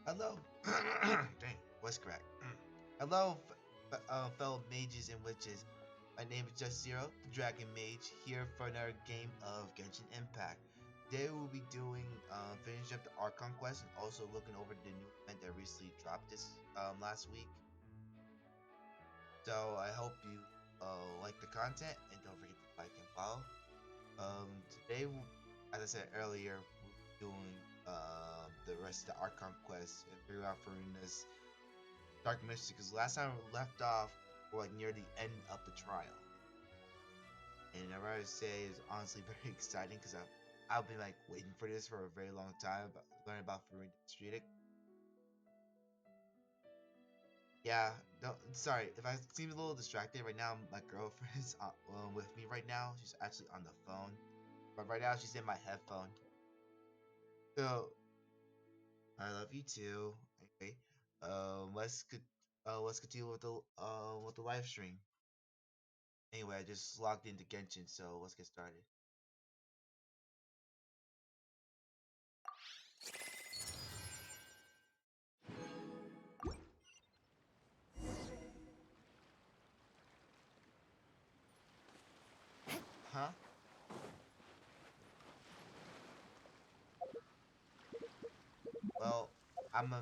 Hello. Dang, voice crack. Hello, fellow mages and witches. My name is JustZero, the Dragon Mage, here for another game of Genshin Impact. Today we'll be doing finishing up the Archon quest and also looking over the new event that recently dropped this last week. So I hope you like the content and don't forget to like and follow. Today, as I said earlier, we'll be doing the rest of the Archon quest and figure out Farina's Dark Mystery, because last time we left off, we're like near the end of the trial. And I rather say it's honestly very exciting because I've been like waiting for this for a very long time, but learning about Farina Streetic. Yeah, no, sorry if I seem a little distracted right now. My girlfriend is with me right now. She's actually on the phone, but right now she's in my headphone. So I love you too. Okay, let's continue with the live stream. Anyway, I just logged into Genshin, so let's get started. Huh? Well, I'm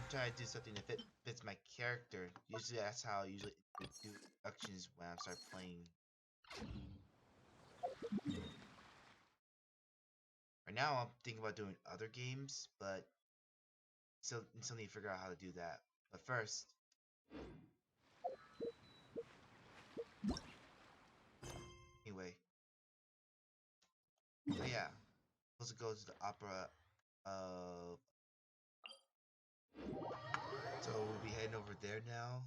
trying to do something that fits my character. Usually that's how I usually do introductions when I start playing. Right now I'm thinking about doing other games, but still need to figure out how to do that. But first, anyway, so yeah, let's go to the opera. Uh, so we'll be heading over there now.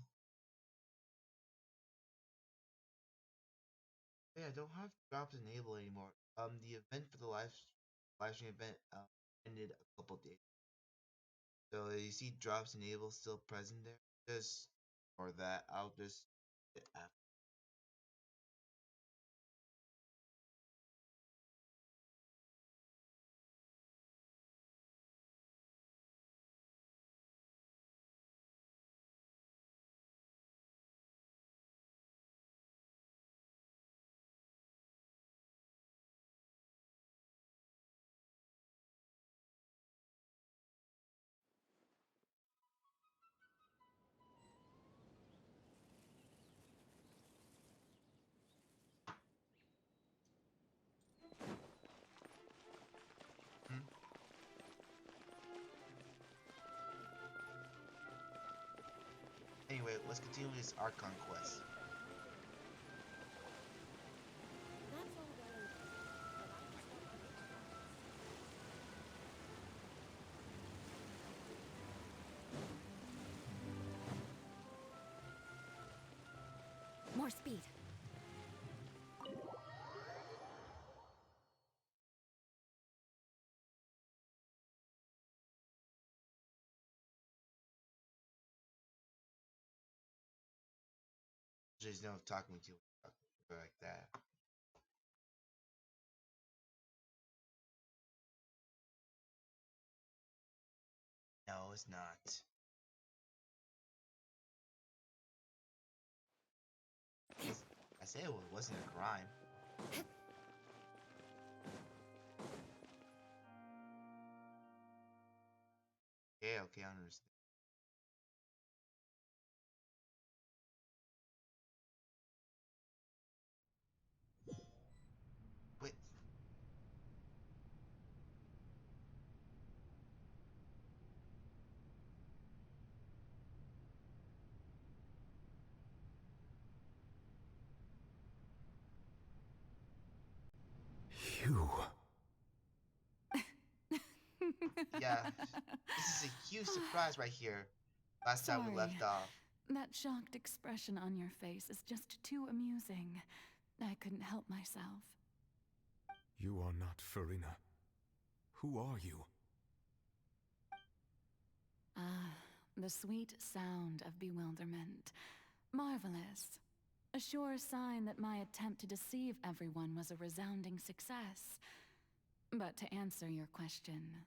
Yeah, I don't have drops enabled anymore. The event for the live stream event ended a couple days. So you see drops enabled still present there. Just or that I'll just hit F. Hmm? Anyway, let's continue this Archon quest. More speed. There's no talking to like that. No, it's not. I said it wasn't a crime. Okay, okay, I understand. Wait, You. yeah, this is a huge surprise right here. Last time we Sorry. left off. That shocked expression on your face is just too amusing. I couldn't help myself. You are not Farina. Who are you? Ah, the sweet sound of bewilderment. Marvelous. A sure sign that my attempt to deceive everyone was a resounding success. But to answer your question,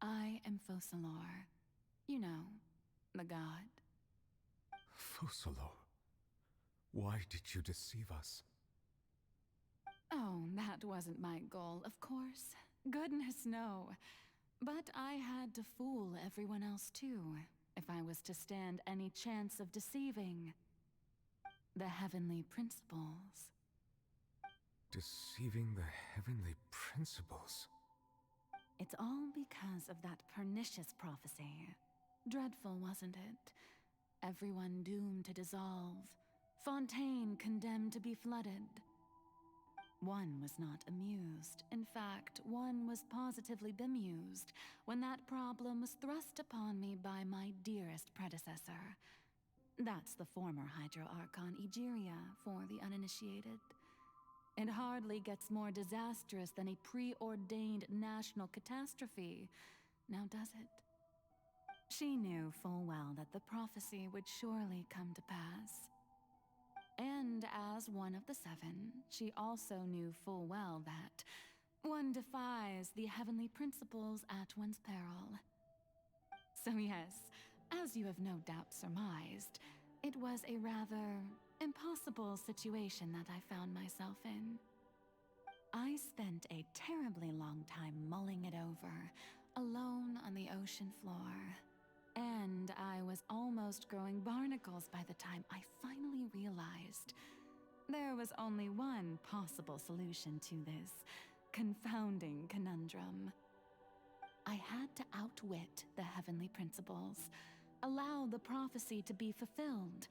I am Focalor, You know, the god. Focalor, why did you deceive us? Oh, that wasn't my goal, of course. Goodness, no. But I had to fool everyone else too, if I was to stand any chance of deceiving the heavenly principles. Deceiving the heavenly principles? It's all because of that pernicious prophecy. Dreadful, wasn't it? Everyone doomed to dissolve. Fontaine condemned to be flooded. One was not amused. In fact, one was positively bemused when that problem was thrust upon me by my dearest predecessor. That's the former Hydro-Archon Egeria, for the uninitiated. It hardly gets more disastrous than a preordained national catastrophe, now does it? She knew full well that the prophecy would surely come to pass. And as one of the seven, she also knew full well that one defies the heavenly principles at one's peril. So yes, as you have no doubt surmised, it was a rather impossible situation that I found myself in. I spent a terribly long time mulling it over, alone on the ocean floor. And I was almost growing barnacles by the time I finally realized there was only one possible solution to this confounding conundrum. I had to outwit the heavenly principles, allow the prophecy to be fulfilled,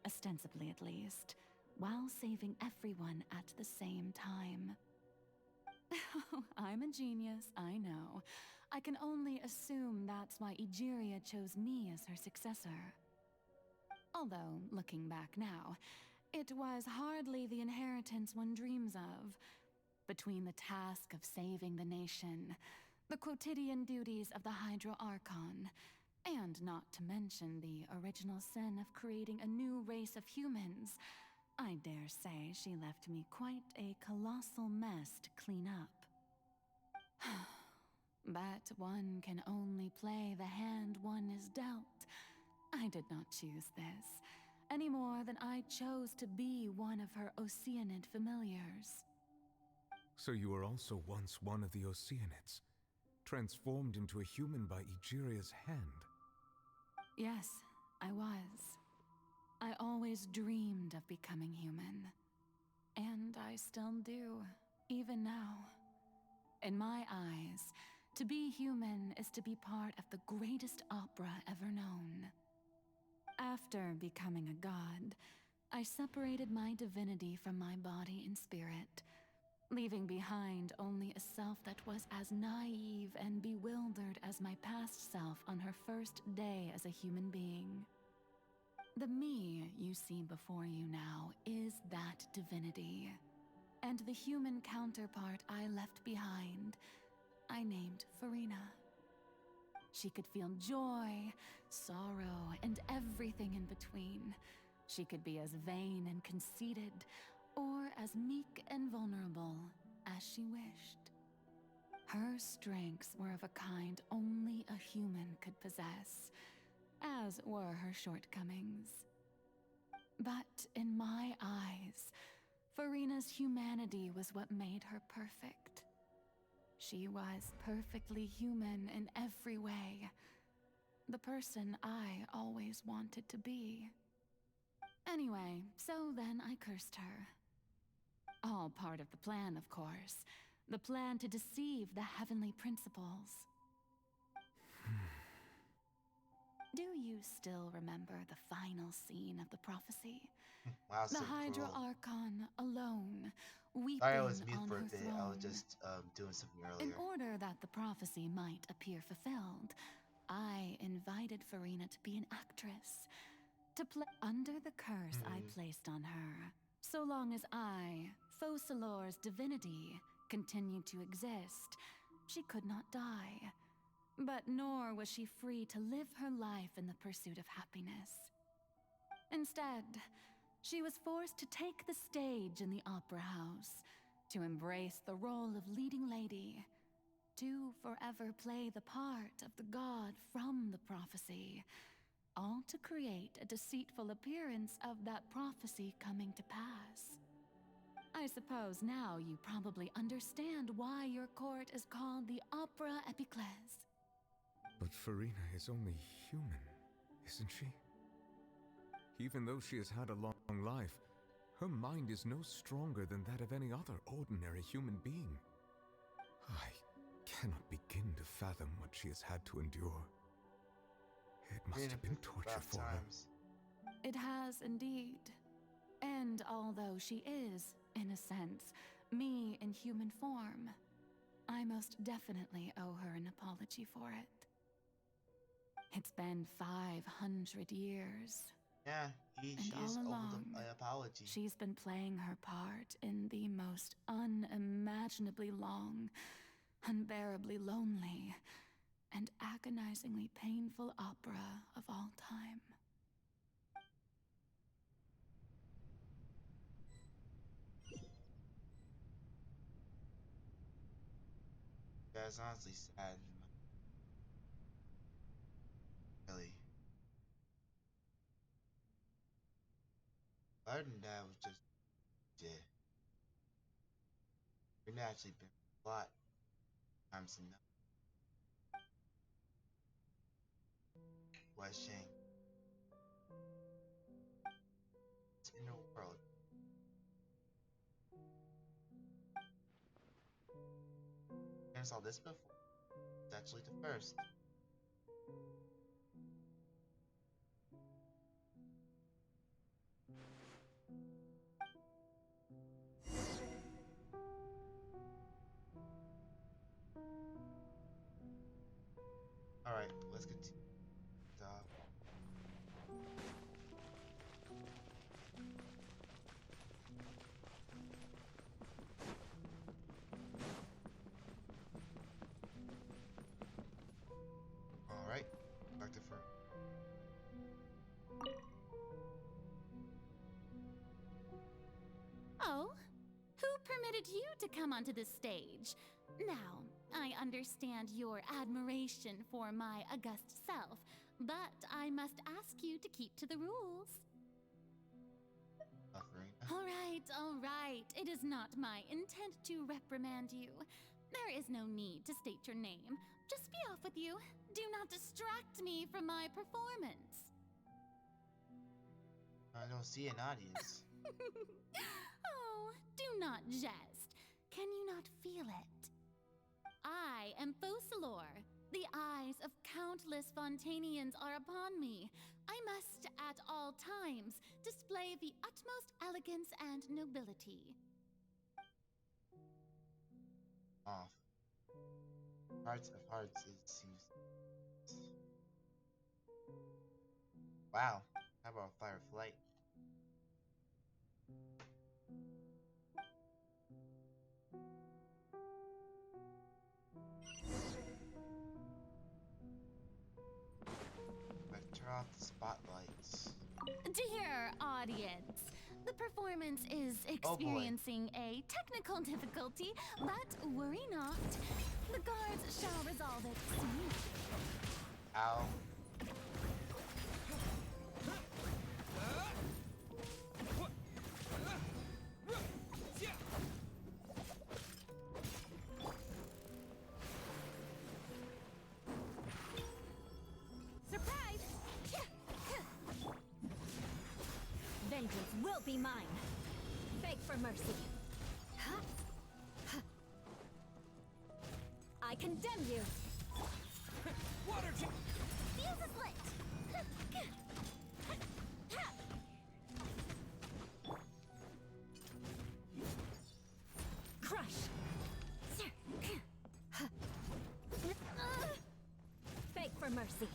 ostensibly at least, while saving everyone at the same time. I'm a genius, I know. I can only assume that's why Egeria chose me as her successor. Although, looking back now, it was hardly the inheritance one dreams of. Between the task of saving the nation, the quotidian duties of the Hydro-Archon, and not to mention the original sin of creating a new race of humans, I dare say she left me quite a colossal mess to clean up. But one can only play the hand one is dealt. I did not choose this, any more than I chose to be one of her Oceanid familiars. So you were also once one of the Oceanids, transformed into a human by Egeria's hand. Yes, I was. I always dreamed of becoming human. And I still do, even now. In my eyes, to be human is to be part of the greatest opera ever known. After becoming a god, I separated my divinity from my body and spirit, leaving behind only a self that was as naive and bewildered as my past self on her first day as a human being. The me you see before you now is that divinity, and the human counterpart I left behind, I named Farina. She could feel joy, sorrow, and everything in between. She could be as vain and conceited, or as meek and vulnerable as she wished. Her strengths were of a kind only a human could possess, as were her shortcomings. But in my eyes, Farina's humanity was what made her perfect. She was perfectly human in every way. The person I always wanted to be. Anyway, so then I cursed her. All part of the plan, of course. The plan to deceive the heavenly principles. Do you still remember the final scene of the prophecy? Wow, The so cruel. Hydro-Archon alone, Sorry, weeping I was mute on for a her bit. I was throne. just doing something In earlier. order that the prophecy might appear fulfilled, I invited Farina to be an actress, to play under the curse I placed on her. So long as I, Focalor's divinity, continued to exist, she could not die. But nor was she free to live her life in the pursuit of happiness. Instead, she was forced to take the stage in the opera house, to embrace the role of leading lady, to forever play the part of the god from the prophecy, all to create a deceitful appearance of that prophecy coming to pass. I suppose now you probably understand why your court is called the Opera Epiclese. But Farina is only human, isn't she? Even though she has had a long life, her mind is no stronger than that of any other ordinary human being. I cannot begin to fathom what she has had to endure. It must have been torture for her. It has indeed. And although she is, in a sense, me in human form, I most definitely owe her an apology for it. It's been 500 years. Yeah, she is owed an apology. She's been playing her part in the most unimaginably long, unbearably lonely, and agonizingly painful opera of all time. That's honestly sad. Really. Other than that, was just yeah. We've actually been a lot of times enough. Questioning this inner world. Never saw this before. It's actually the first. Alright, let's continue. Alright, Dr. Fur. Oh? Who permitted you to come onto this stage? Now, I understand your admiration for my august self, but I must ask you to keep to the rules. All right. It is not my intent to reprimand you. There is no need to state your name. Just be off with you. Do not distract me from my performance. I don't see an audience. Oh, do not jest. Can you not feel it? I am Focalor. The eyes of countless Fontanians are upon me. I must, at all times, display the utmost elegance and nobility. Off. Hearts of Hearts, it seems. Wow. How about Fireflight? Turn off the spotlights. Dear audience, the performance is experiencing a technical difficulty, but worry not. The guards shall resolve it soon. Ow. Vengeance will be mine. Beg for mercy. I condemn you. Water jet. Fuse is lit. Crush. Beg for mercy.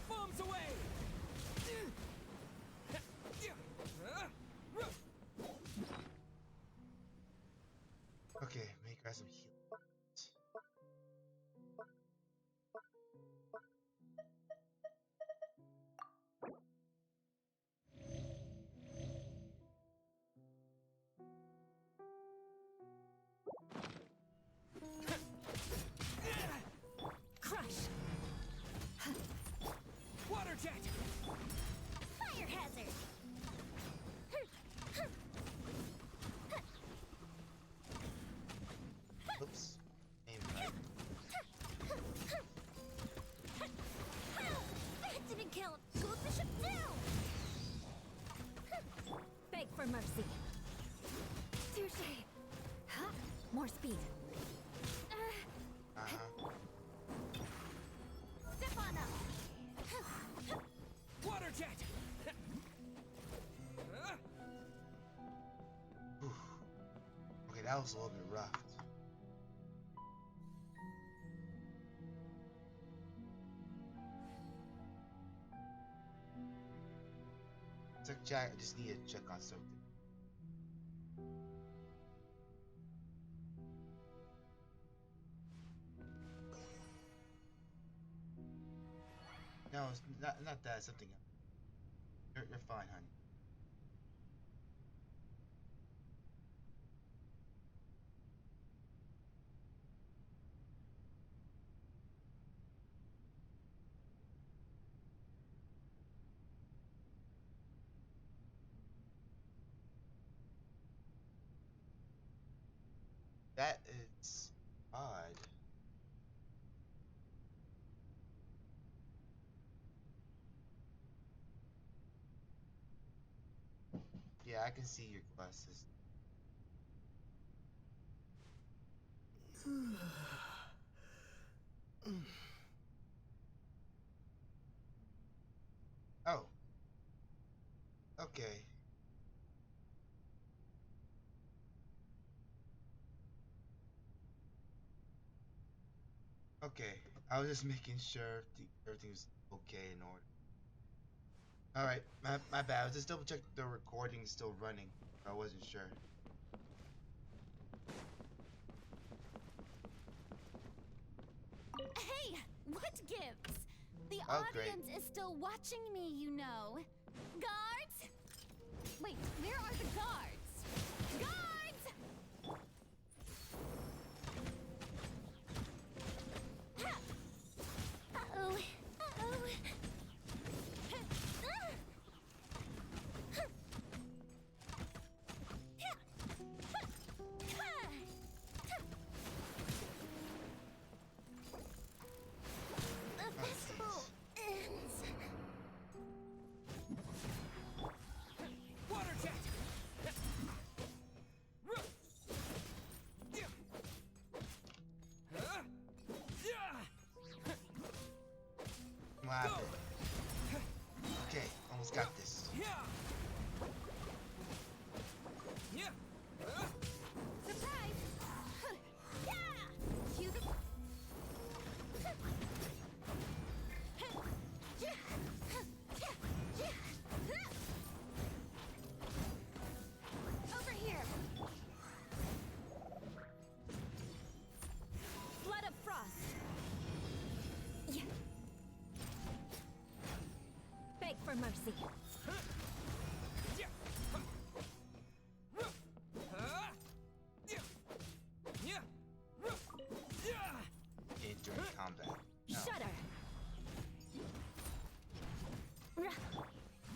Bombs away. Okay, make her some heal. That was a little bit rough. Jack, I just need to check on something. No, it's not that. Something else. You're fine, honey. That is odd. Yeah, I can see your glasses. Oh, okay. Okay. I was just making sure everything's okay in order. Alright, my bad. I was just double check the recording's still running. I wasn't sure. Hey, what gives? The Oh, great. audience is still watching me, you know. Guards? Wait, where are the guards? Guards! Ha! Uh-oh. Uh-oh. The Oh, festival jeez. ends. Water jet! What happened? Okay, almost got this. Surprise! Yeah! Cue the... Over here! Flood of frost! Yeah. Beg for mercy. During combat. No. Shudder!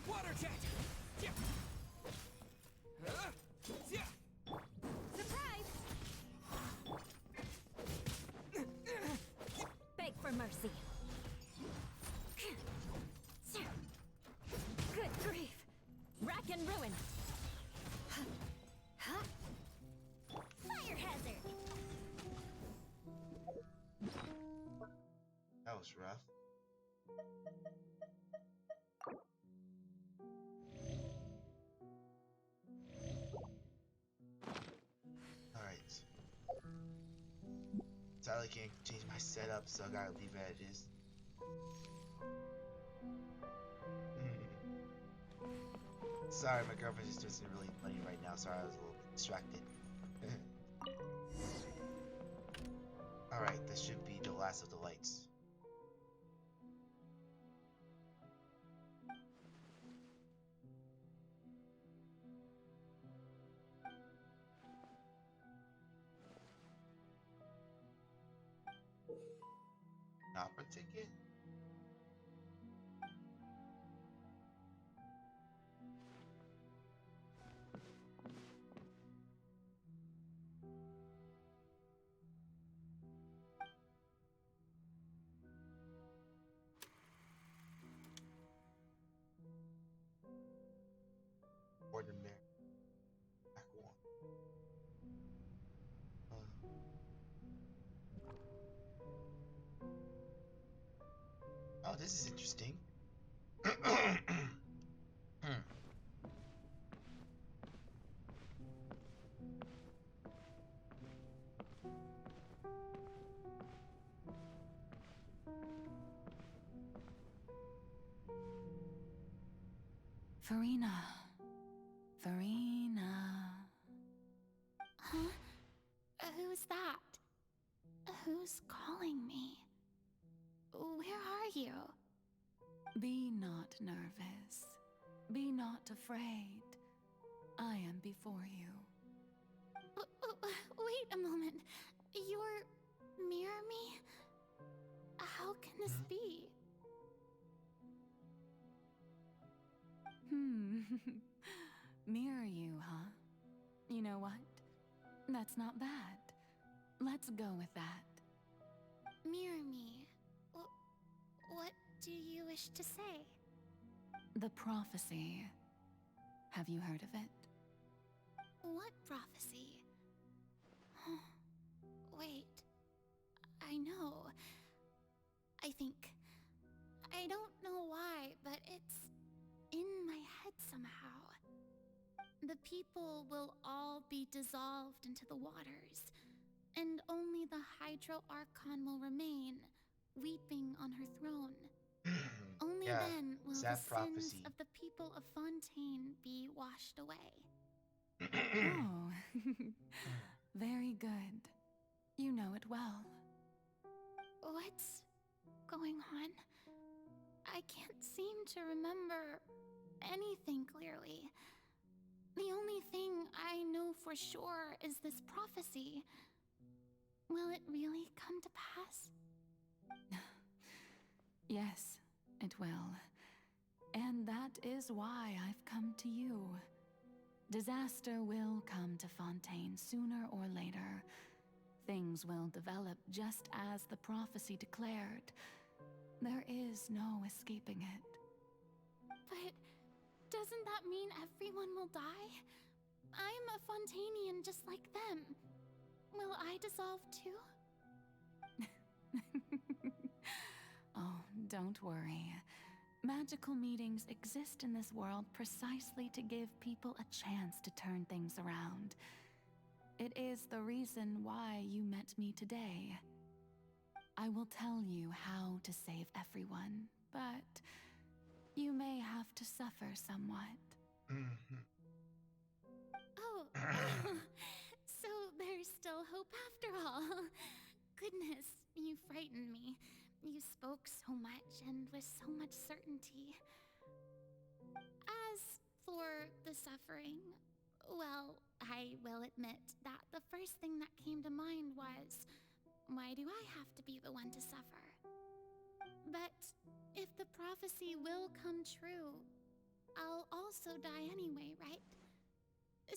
Water jet! Surprise! Beg for mercy. Good grief! Rack and ruin! Fire hazard! That was rough. Alright. Sadly, I can't change my setup, so I gotta leave it as it is. Sorry, my girlfriend's just doing something really funny right now. Sorry, I was a little bit distracted. Alright, this should be the last of the lights. An opera ticket? Ordinary. Back one. Oh, this is interesting. Farina. Farina. Huh? Who's that? Who's calling me? Where are you? Be not nervous. Be not afraid. I am before you. Wait a moment. You're mirror me? How can this be? Mirror you, huh? You know what? That's not bad. Let's go with that. Mirror me. What do you wish to say? The prophecy. Have you heard of it? What prophecy? Wait. I know. I think. I don't know why, but it's in my head somehow. The people will all be dissolved into the waters, and only the Hydro Archon will remain, weeping on her throne. Only Yeah, then will the sad sins prophecy. of the people of Fontaine be washed away. Oh, very good. You know it well. What's going on? I can't seem to remember anything clearly. The only thing I know for sure is this prophecy. Will it really come to pass? Yes, it will. And that is why I've come to you. Disaster will come to Fontaine sooner or later. Things will develop just as the prophecy declared. There is no escaping it. But doesn't that mean everyone will die? I'm a Fontainian just like them. Will I dissolve too? Oh, don't worry. Magical meetings exist in this world precisely to give people a chance to turn things around. It is the reason why you met me today. I will tell you how to save everyone, but you may have to suffer somewhat. Oh, so there's still hope after all. Goodness, you frightened me. You spoke so much and with so much certainty. As for the suffering, well, I will admit that the first thing that came to mind was, why do I have to be the one to suffer? But if the prophecy will come true, I'll also die anyway, right?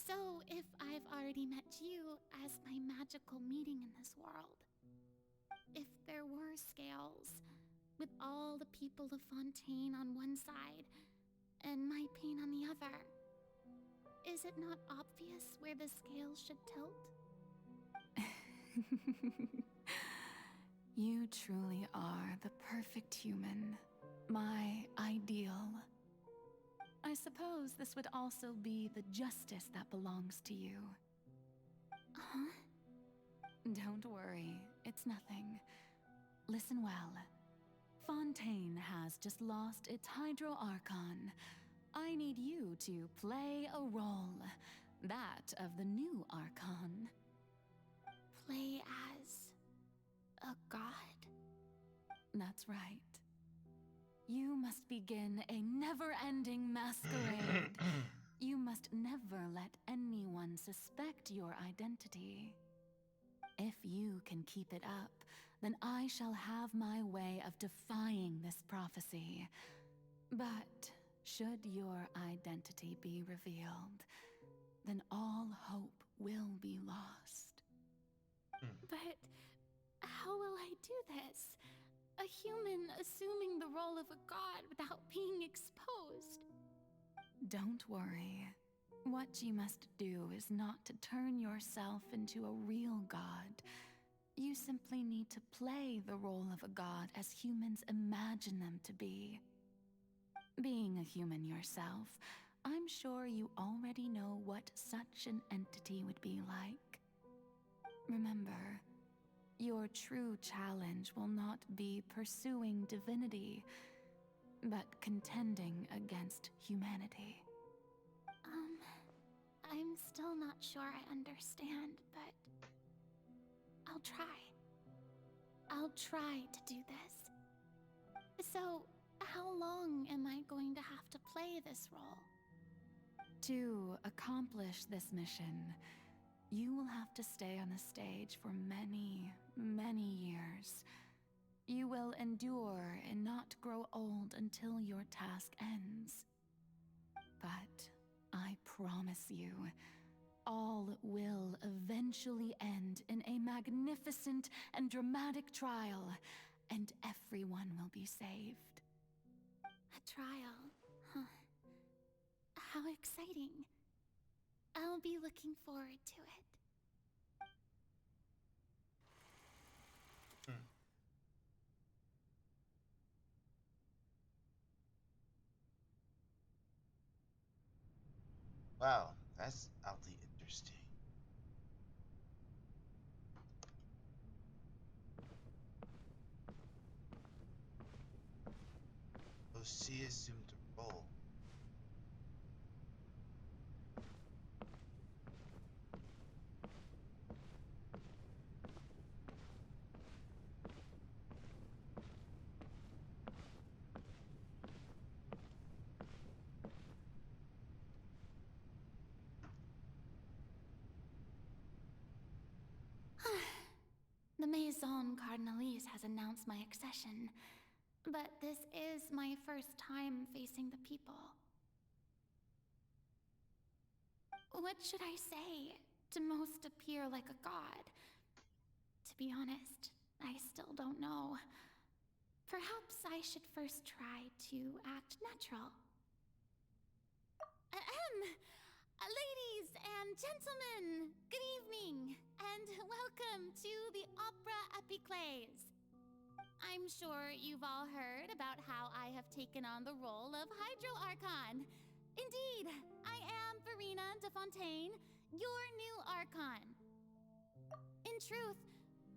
So if I've already met you as my magical meeting in this world, if there were scales, with all the people of Fontaine on one side, and my pain on the other, is it not obvious where the scales should tilt? You truly are the perfect human, my ideal. I suppose this would also be the justice that belongs to you. Huh? Don't worry, it's nothing. Listen well. Fontaine has just lost its Hydro Archon. I need you to play a role, that of the new Archon. Play as a god? That's right. You must begin a never-ending masquerade. You must never let anyone suspect your identity. If you can keep it up, then I shall have my way of defying this prophecy. But should your identity be revealed, then all hope will be lost. But how will I do this? A human assuming the role of a god without being exposed. Don't worry. What you must do is not to turn yourself into a real god. You simply need to play the role of a god as humans imagine them to be. Being a human yourself, I'm sure you already know what such an entity would be like. Remember, your true challenge will not be pursuing divinity. but contending against humanity. I'm still not sure I understand, but I'll try. I'll try to do this. So, how long am I going to have to play this role? To accomplish this mission, you will have to stay on the stage for many, many years. You will endure and not grow old until your task ends. But I promise you, all will eventually end in a magnificent and dramatic trial, and everyone will be saved. A trial, huh? How exciting. I'll be looking forward to it. Wow, that's oddly interesting. Oh, she assumed a role. The Maison Cardinalise has announced my accession, but this is my first time facing the people. What should I say to most appear like a god? To be honest, I still don't know. Perhaps I should first try to act natural. Ladies and gentlemen, good evening, and welcome to the Opera Epiclese. I'm sure you've all heard about how I have taken on the role of Hydro Archon. Indeed, I am Verena de Fontaine, your new Archon. In truth,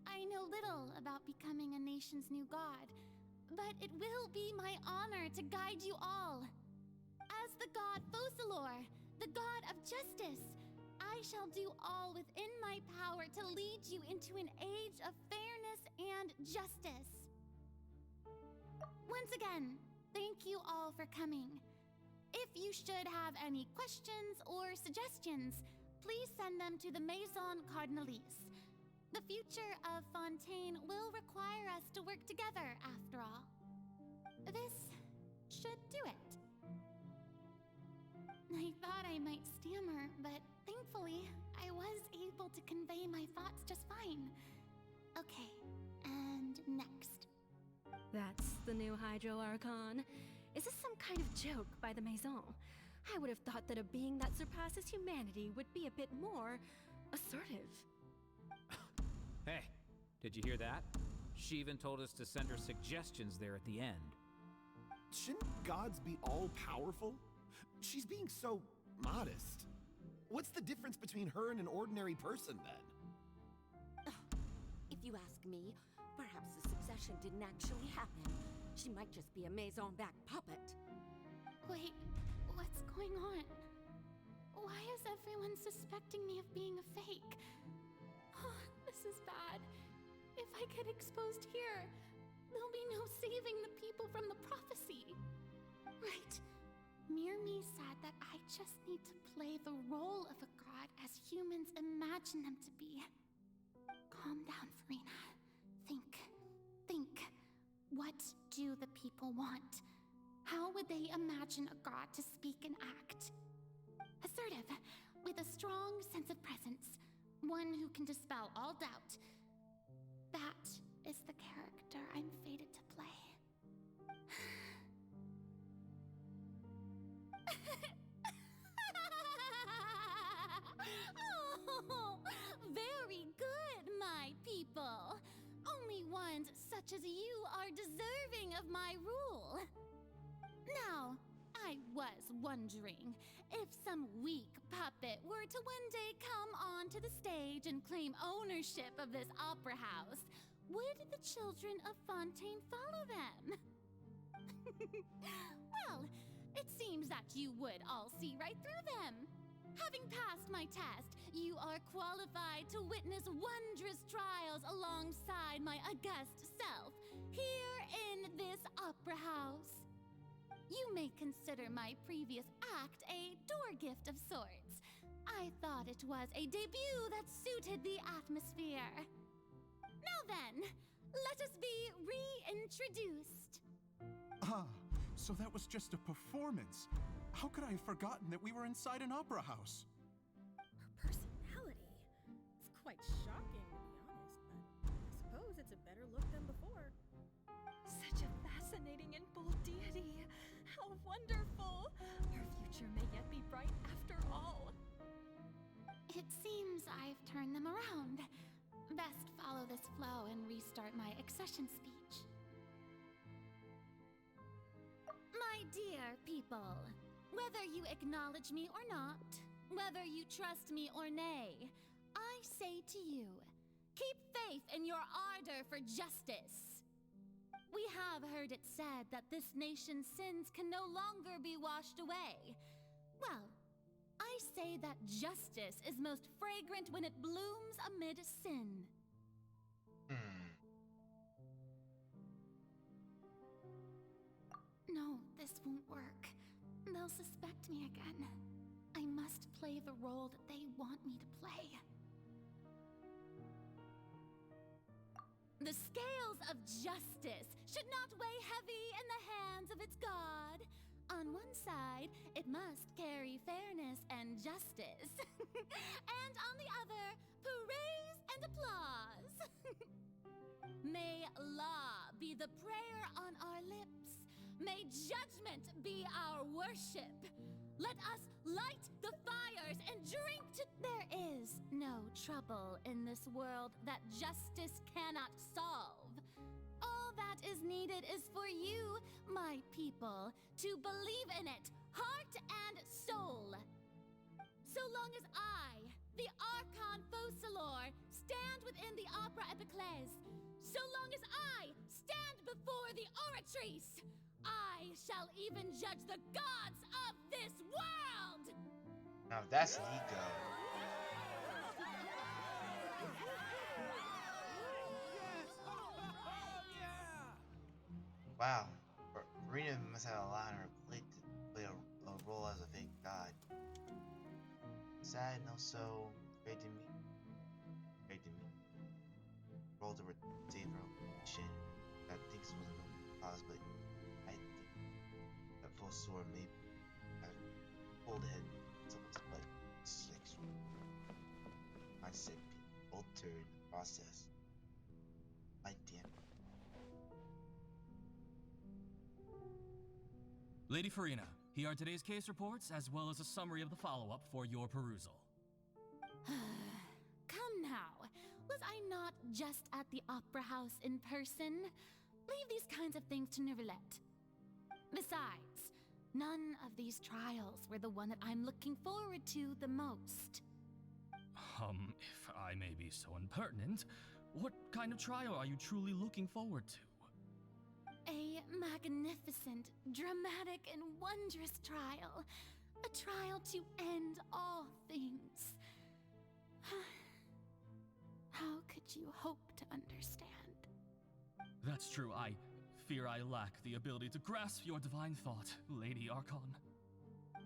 I know little about becoming a nation's new god, but it will be my honor to guide you all. As the god Focalor, the god of justice, I shall do all within my power to lead you into an age of fairness and justice. Once again, thank you all for coming. If you should have any questions or suggestions, please send them to the Maison Cardinalise. The future of Fontaine will require us to work together, after all. This should do it. I thought I might stammer, but thankfully, I was able to convey my thoughts just fine. Okay, and next. That's the new Hydro Archon. Is this some kind of joke by the Maison? I would have thought that a being that surpasses humanity would be a bit more assertive. Hey, did you hear that? She even told us to send her suggestions there at the end. Shouldn't gods be all-powerful? She's being so modest. What's the difference between her and an ordinary person, then? If you ask me, perhaps the succession didn't actually happen. She might just be a Maison-backed puppet. Wait, what's going on? Why is everyone suspecting me of being a fake? Oh, this is bad. If I get exposed here, there'll be no saving the people from the prophecy. Right. Mirmi said that I just need to play the role of a god as humans imagine them to be. Calm down, Verena. Think. What do the people want? How would they imagine a god to speak and act? Assertive, with a strong sense of presence. One who can dispel all doubt. That is the character I'm fated to play. Oh, very good, my people. Only ones such as you are deserving of my rule. Now, I was wondering if some weak puppet were to one day come onto the stage and claim ownership of this opera house, would the children of Fontaine follow them? Well, it seems that you would all see right through them. Having passed my test, you are qualified to witness wondrous trials alongside my august self, here in this opera house. You may consider my previous act a door gift of sorts. I thought it was a debut that suited the atmosphere. Now then, let us be reintroduced. Ah, so that was just a performance. How could I have forgotten that we were inside an opera house? Her personality. It's quite shocking, to be honest, but I suppose it's a better look than before. Such a fascinating and bold deity. How wonderful! Her future may yet be bright after all. It seems I've turned them around. Best follow this flow and restart my accession speech. My dear people, whether you acknowledge me or not, whether you trust me or nay, I say to you, keep faith in your ardor for justice. We have heard it said that this nation's sins can no longer be washed away. Well, I say that justice is most fragrant when it blooms amid sin. No, this won't work. They'll suspect me again. I must play the role that they want me to play. The scales of justice should not weigh heavy in the hands of its god. On one side, it must carry fairness and justice. And on the other, praise and applause. May law be the prayer on our lips. May judgment be our worship. Let us light the fires and drink to... There is no trouble in this world that justice cannot solve. All that is needed is for you, my people, to believe in it, heart and soul. So long as I, the Archon Focalor, stand within the Opera Epiclese, so long as I stand before the Oratrice, I shall even judge the gods of this world! Now that's Nico. Wow, Marina must have a lot on her plate to play a role as a fake god. Sad and also great to meet. Great to meet. Rolled over JustZero mission. I think this wasn't a cause, but I think that full sword maybe pulled ahead someone's butt. Six. Mindset being altered in the process. My damn. Lady Farina, here are today's case reports, as well as a summary of the follow-up for your perusal. Come now. Was I not just at the Opera House in person? Leave these kinds of things to Neuvillette. Besides, none of these trials were the one that I'm looking forward to the most. If I may be so impertinent, what kind of trial are you truly looking forward to? A magnificent, dramatic, and wondrous trial. A trial to end all things. How could you hope to understand? That's true. I fear I lack the ability to grasp your divine thought, Lady Archon.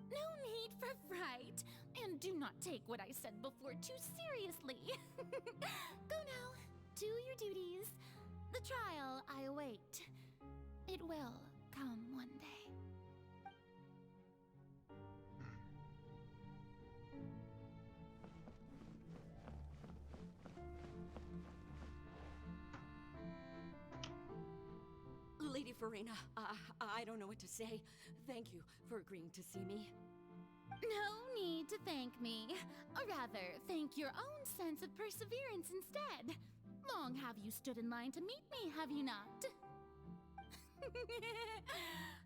No need for fright, and do not take what I said before too seriously. Go now, do your duties. The trial I await. It will come one day. Lady Farina, I don't know what to say. Thank you for agreeing to see me. No need to thank me. Or rather, thank your own sense of perseverance instead. Long have you stood in line to meet me, have you not?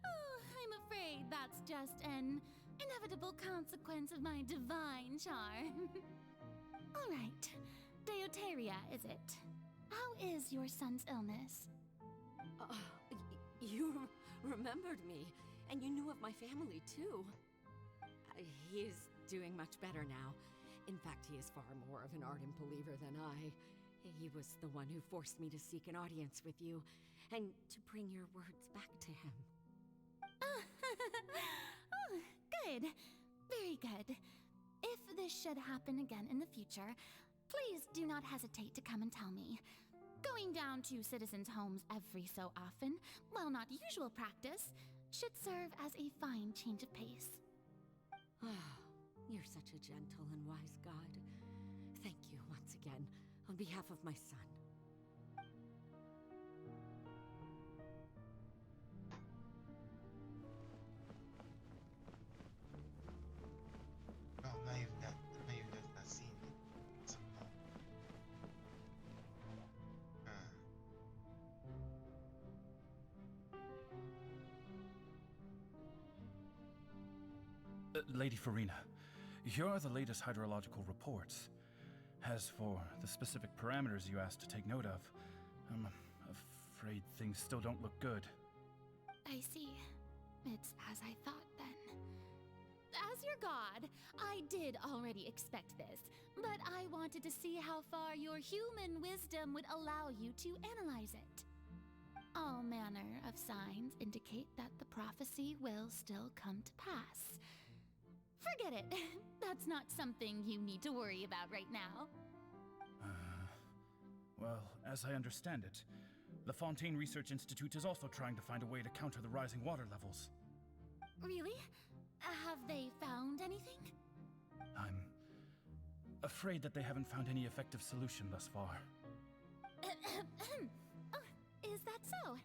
Oh, I'm afraid that's just an inevitable consequence of my divine charm. All right, Deuteria, is it? How is your son's illness? You remembered me, and you knew of my family too. He is doing much better now. In fact, he is far more of an ardent believer than I. He was the one who forced me to seek an audience with you, and to bring your words back to him. Oh, good. Very good. If this should happen again in the future, please do not hesitate to come and tell me. Going down to citizens' homes every so often, while not usual practice, should serve as a fine change of pace. Ah, you're such a gentle and wise god. Thank you once again, on behalf of my son. Oh, not even that. Not even that scene. Somehow. Lady Farina, here are the latest hydrological reports. As for the specific parameters you asked to take note of, I'm afraid things still don't look good. I see. It's as I thought then. As your god, I did already expect this, but I wanted to see how far your human wisdom would allow you to analyze it. All manner of signs indicate that the prophecy will still come to pass. Forget it. That's not something you need to worry about right now. Well, as I understand it, the Fontaine Research Institute is also trying to find a way to counter the rising water levels. Really? Have they found anything? I'm afraid that they haven't found any effective solution thus far. Oh, is that so?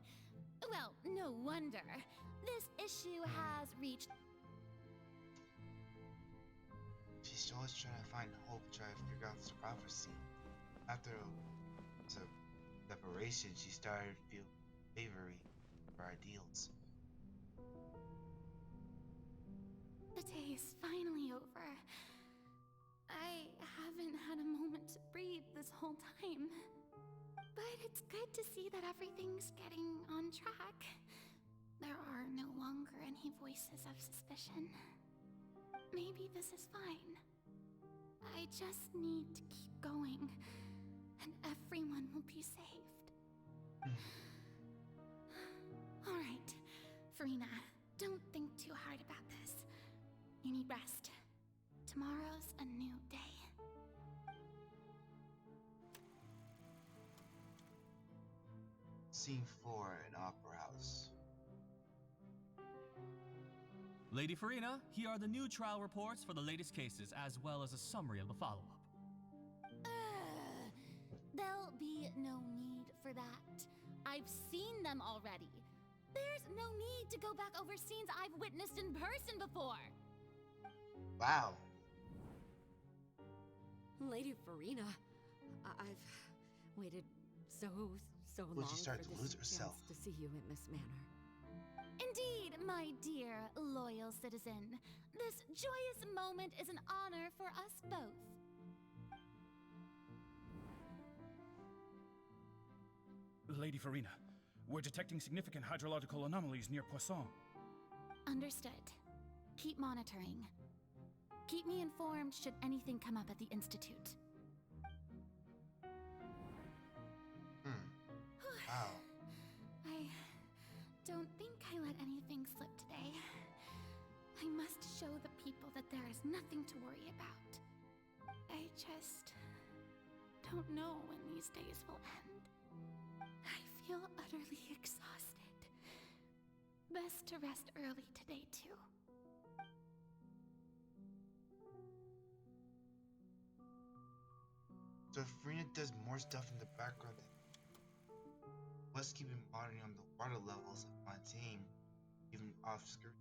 Well, no wonder. This issue has reached... She's always trying to find hope, trying to figure out this prophecy. After some separation, she started to feel bravery for ideals. The day is finally over. I haven't had a moment to breathe this whole time. But it's good to see that everything's getting on track. There are no longer any voices of suspicion. Maybe this is fine. I just need to keep going, and everyone will be saved. All right, Farina, don't think too hard about this. You need rest. Tomorrow's a new day. Scene 4 in Opera House. Lady Farina, here are the new trial reports for the latest cases, as well as a summary of the follow-up. There'll be no need for that. I've seen them already. There's no need to go back over scenes I've witnessed in person before. Wow. Lady Farina, I've waited so long Would she start for to this lose chance herself? to see you in this manner. Indeed, my dear, loyal citizen. This joyous moment is an honor for us both. Lady Farina, we're detecting significant hydrological anomalies near Poisson. Understood. Keep monitoring. Keep me informed should anything come up at the Institute. Wow. I don't think I let anything slip today. I must show the people that there is nothing to worry about. I just don't know when these days will end. I feel utterly exhausted. Best to rest early today, too. So Farina does more stuff in the background than plus keeping monitoring on the water levels of Fontaine, even off screen.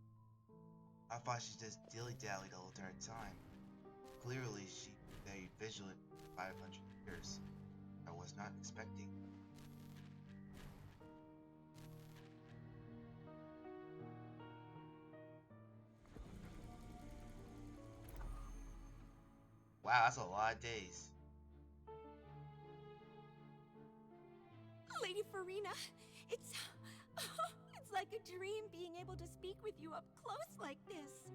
I thought she just dilly-dallied the whole entire time. Clearly, she stayed vigilant for 500 years. I was not expecting. Wow, that's a lot of days. Lady Farina, it's It's like a dream being able to speak with you up close like this.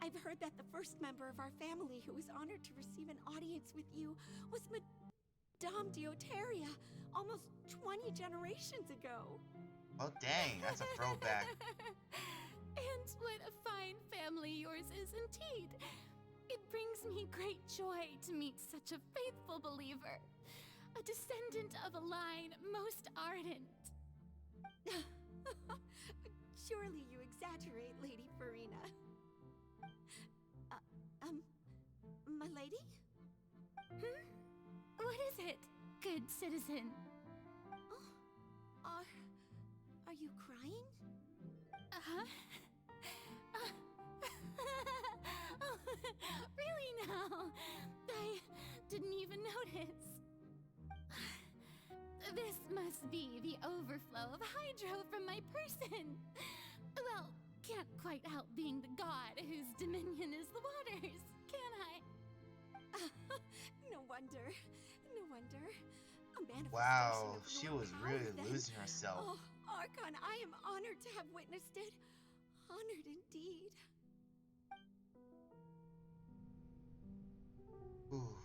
I've heard that the first member of our family who was honored to receive an audience with you was Madame Deoteria, almost 20 generations ago. Oh dang, that's a throwback. And what a fine family yours is indeed. It brings me great joy to meet such a faithful believer, a descendant of a line most ardent. Surely you exaggerate, Lady Farina. My lady? What is it, good citizen? Oh, are you crying? Uh-huh. Oh, really now? I didn't even notice. This must be the overflow of hydro from my person. Well, can't quite help being the god whose dominion is the waters, can I? No wonder. No wonder. A manifestation Wow, of she Lord was power, really then. losing herself. Oh, Archon, I am honored to have witnessed it. Honored indeed. Ooh.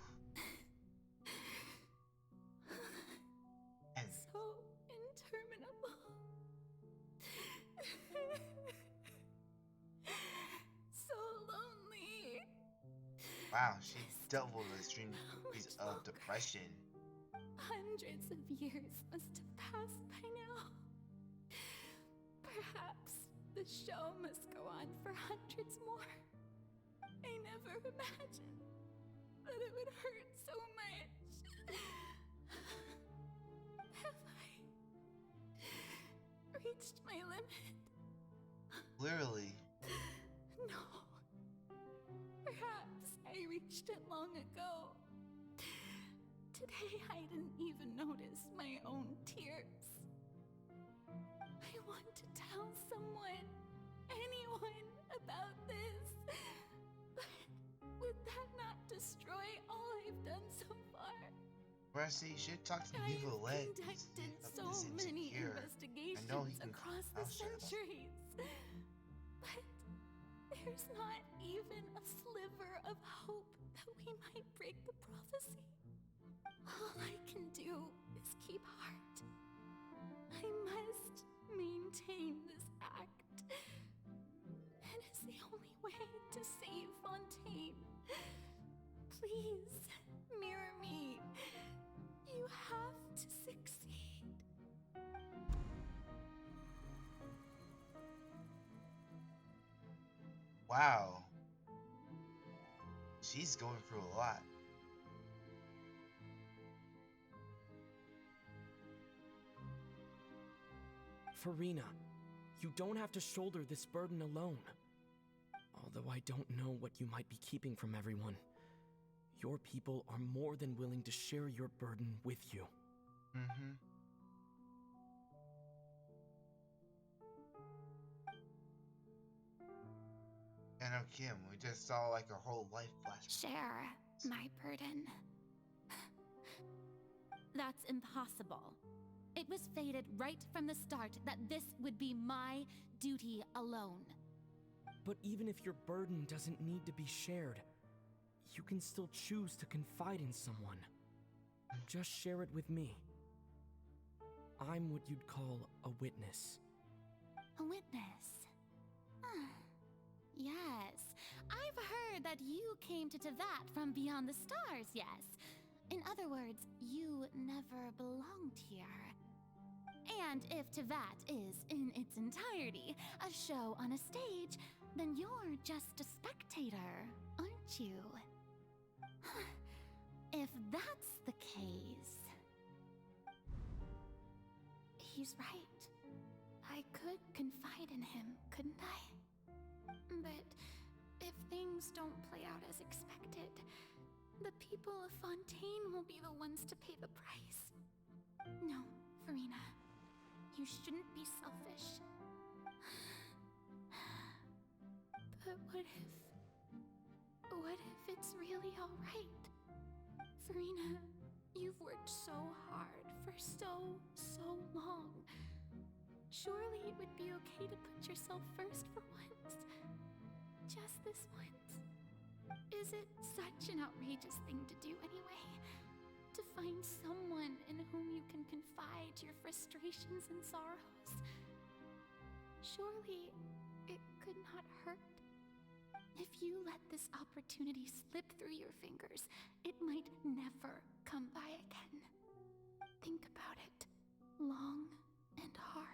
And So interminable. So lonely. wow, she doubled the extreme degrees of depression. Hundreds of years must have passed by now. Perhaps the show must go on for hundreds more. I never imagined that it would hurt so much. Have I reached my limit? Clearly. No. Perhaps I reached it long ago. Today I didn't even notice my own tears. I want to tell someone, anyone, about this. But would that not destroy all I've done so far? Mercy, you should talk to I've Nicolette. conducted so many investigations across the centuries. But there's not even a sliver of hope that we might break the prophecy. All I can do is keep heart. I must maintain this act. It is the only way to save Fontaine. Please, mirror me. You have to succeed. Wow. She's going through a lot. Farina, you don't have to shoulder this burden alone. Although I don't know what you might be keeping from everyone, your people are more than willing to share your burden with you. Mm-hmm. And Kim, we just saw like a whole life flash. Share my burden. That's impossible. It was fated right from the start that this would be my duty alone. But even if your burden doesn't need to be shared, you can still choose to confide in someone. Just share it with me. I'm what you'd call a witness. A witness? Yes, I've heard that you came to Tevat from beyond the stars, yes. In other words, you never belonged here. And if Tevat is, in its entirety, a show on a stage, then you're just a spectator, aren't you? If that's the case... He's right. I could confide in him, couldn't I? But if things don't play out as expected, the people of Fontaine will be the ones to pay the price. No, Farina. You shouldn't be selfish. But what if it's really alright? Farina, you've worked so hard for so long. Surely it would be okay to put yourself first for once. Just this once. Is it such an outrageous thing to do anyway? To find someone in whom you can confide your frustrations and sorrows? Surely it could not hurt? If you let this opportunity slip through your fingers, it might never come by again. Think about it long and hard.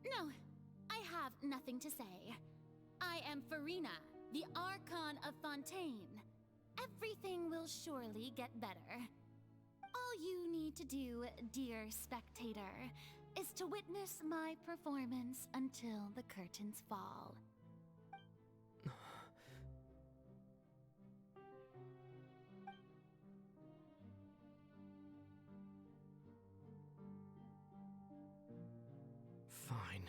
No, I have nothing to say. I am Farina, the Archon of Fontaine. Everything will surely get better. All you need to do, dear spectator, is to witness my performance until the curtains fall. Fine.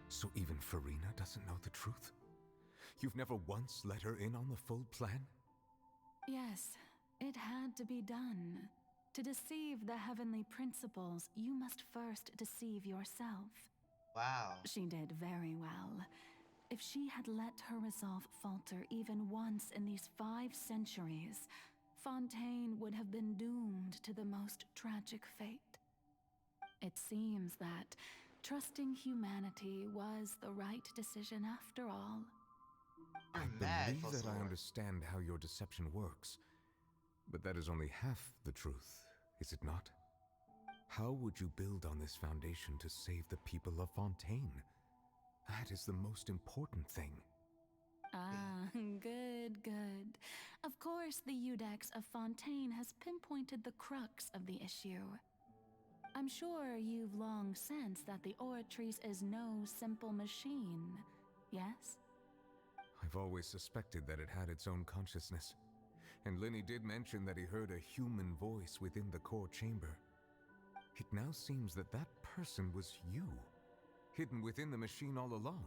So even Farina doesn't know the truth? You've never once let her in on the full plan? Yes, it had to be done. To deceive the heavenly principles, you must first deceive yourself. Wow. She did very well. If she had let her resolve falter even once in these 5 centuries, Fontaine would have been doomed to the most tragic fate. It seems that trusting humanity was the right decision after all. I mad, believe that I Fossilor. understand how your deception works, but that is only half the truth, is it not? How would you build on this foundation to save the people of Fontaine? That is the most important thing. Ah, good, good. Of course, the Iudex of Fontaine has pinpointed the crux of the issue. I'm sure you've long sensed that the Oratrice is no simple machine, yes? I've always suspected that it had its own consciousness, and Lenny did mention that he heard a human voice within the core chamber. It now seems that that person was you, hidden within the machine all along.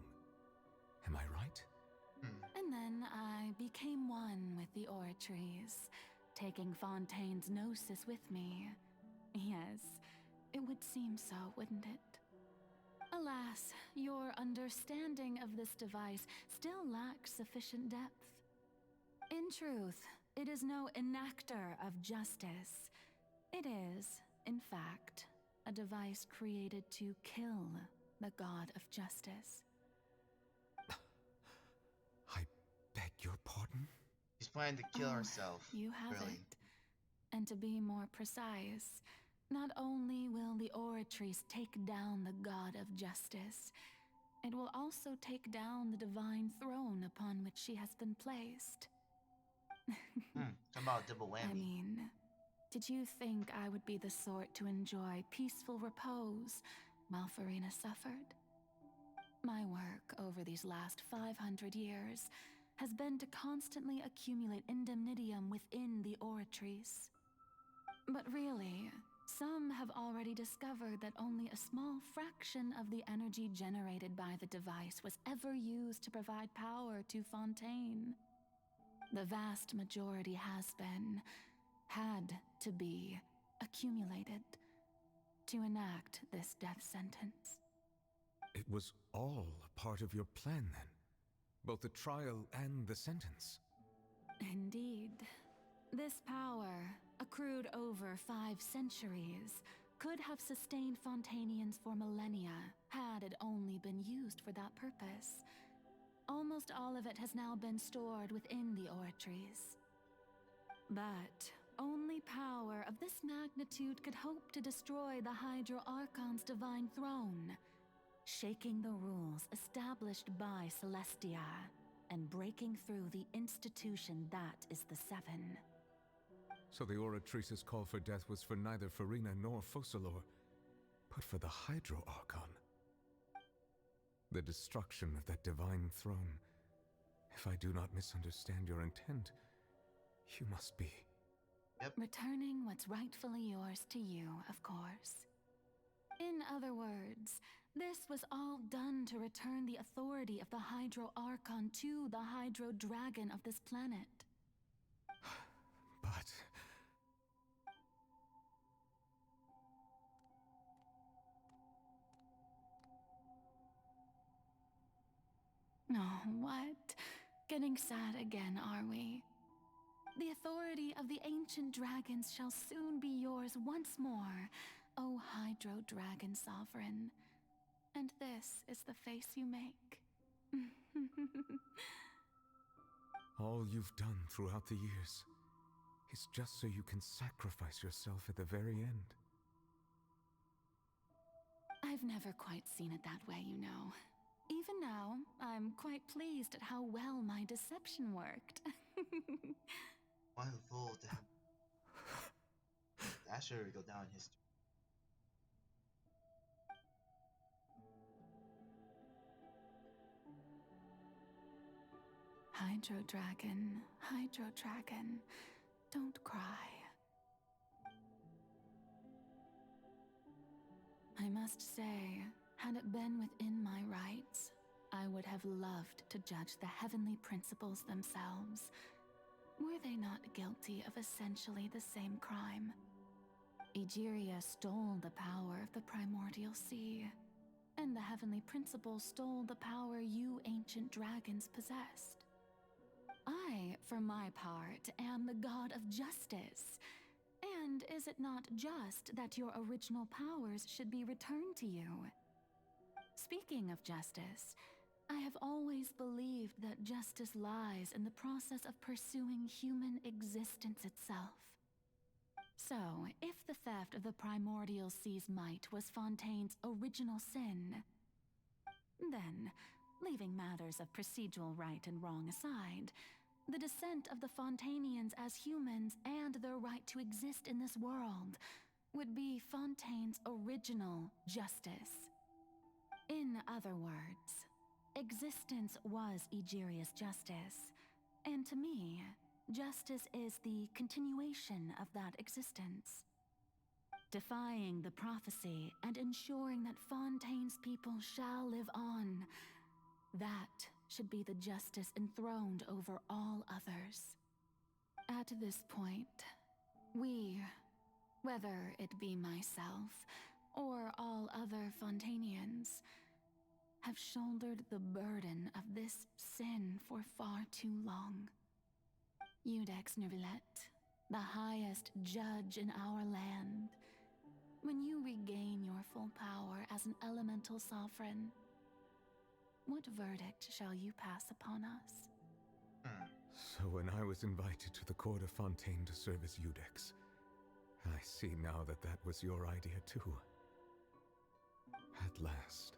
Am I right? And then I became one with the Oratrice, taking Fontaine's gnosis with me. Yes, it would seem so, wouldn't it? Alas, your understanding of this device still lacks sufficient depth. In truth, it is no enactor of justice. It is, in fact, a device created to kill the god of justice. I beg your pardon? She's planning to kill Oh, herself. You have really. it. And to be more precise, not only will the Oratrice take down the god of justice, it will also take down the divine throne upon which she has been placed. Talk about double whammy. I mean, did you think I would be the sort to enjoy peaceful repose while Farina suffered? My work over these last 500 years has been to constantly accumulate indemnitium within the Oratrice. But really, some have already discovered that only a small fraction of the energy generated by the device was ever used to provide power to Fontaine. The vast majority had to be, accumulated to enact this death sentence. It was all a part of your plan then? Both the trial and the sentence? Indeed. This power, accrued over 5 centuries, could have sustained Fontainians for millennia had it only been used for that purpose. Almost all of it has now been stored within the Oratrice. But only power of this magnitude could hope to destroy the Hydro Archon's divine throne, shaking the rules established by Celestia, and breaking through the institution that is the Seven. So the Oratrice's call for death was for neither Farina nor Focalor, but for the Hydro Archon. The destruction of that divine throne. If I do not misunderstand your intent, you must be... Returning what's rightfully yours to you, of course. In other words, this was all done to return the authority of the Hydro Archon to the Hydro Dragon of this planet. But... Oh, what? Getting sad again, are we? The authority of the ancient dragons shall soon be yours once more, O Hydro Dragon Sovereign. And this is the face you make. all you've done throughout the years is just so you can sacrifice yourself at the very end. I've never quite seen it that way, you know. Even now, I'm quite pleased at how well my deception worked. Why fool to have that should go down in history. Hydro Dragon, don't cry. I must say, had it been within my rights, I would have loved to judge the heavenly principles themselves. Were they not guilty of essentially the same crime? Egeria stole the power of the primordial sea, and the heavenly principles stole the power you ancient dragons possessed. I, for my part, am the god of justice. And is it not just that your original powers should be returned to you? Speaking of justice, I have always believed that justice lies in the process of pursuing human existence itself. So, if the theft of the primordial sea's might was Fontaine's original sin, then, leaving matters of procedural right and wrong aside, the descent of the Fontanians as humans and their right to exist in this world would be Fontaine's original justice. In other words, existence was Egeria's justice, and to me, justice is the continuation of that existence. Defying the prophecy and ensuring that Fontaine's people shall live on, that should be the justice enthroned over all others. At this point, we, whether it be myself or all other Fontanians, have shouldered the burden of this sin for far too long. Iudex Neuvillette, the highest judge in our land, when you regain your full power as an elemental sovereign, what verdict shall you pass upon us? So when I was invited to the court of Fontaine to serve as Iudex, I see now that that was your idea too. At last,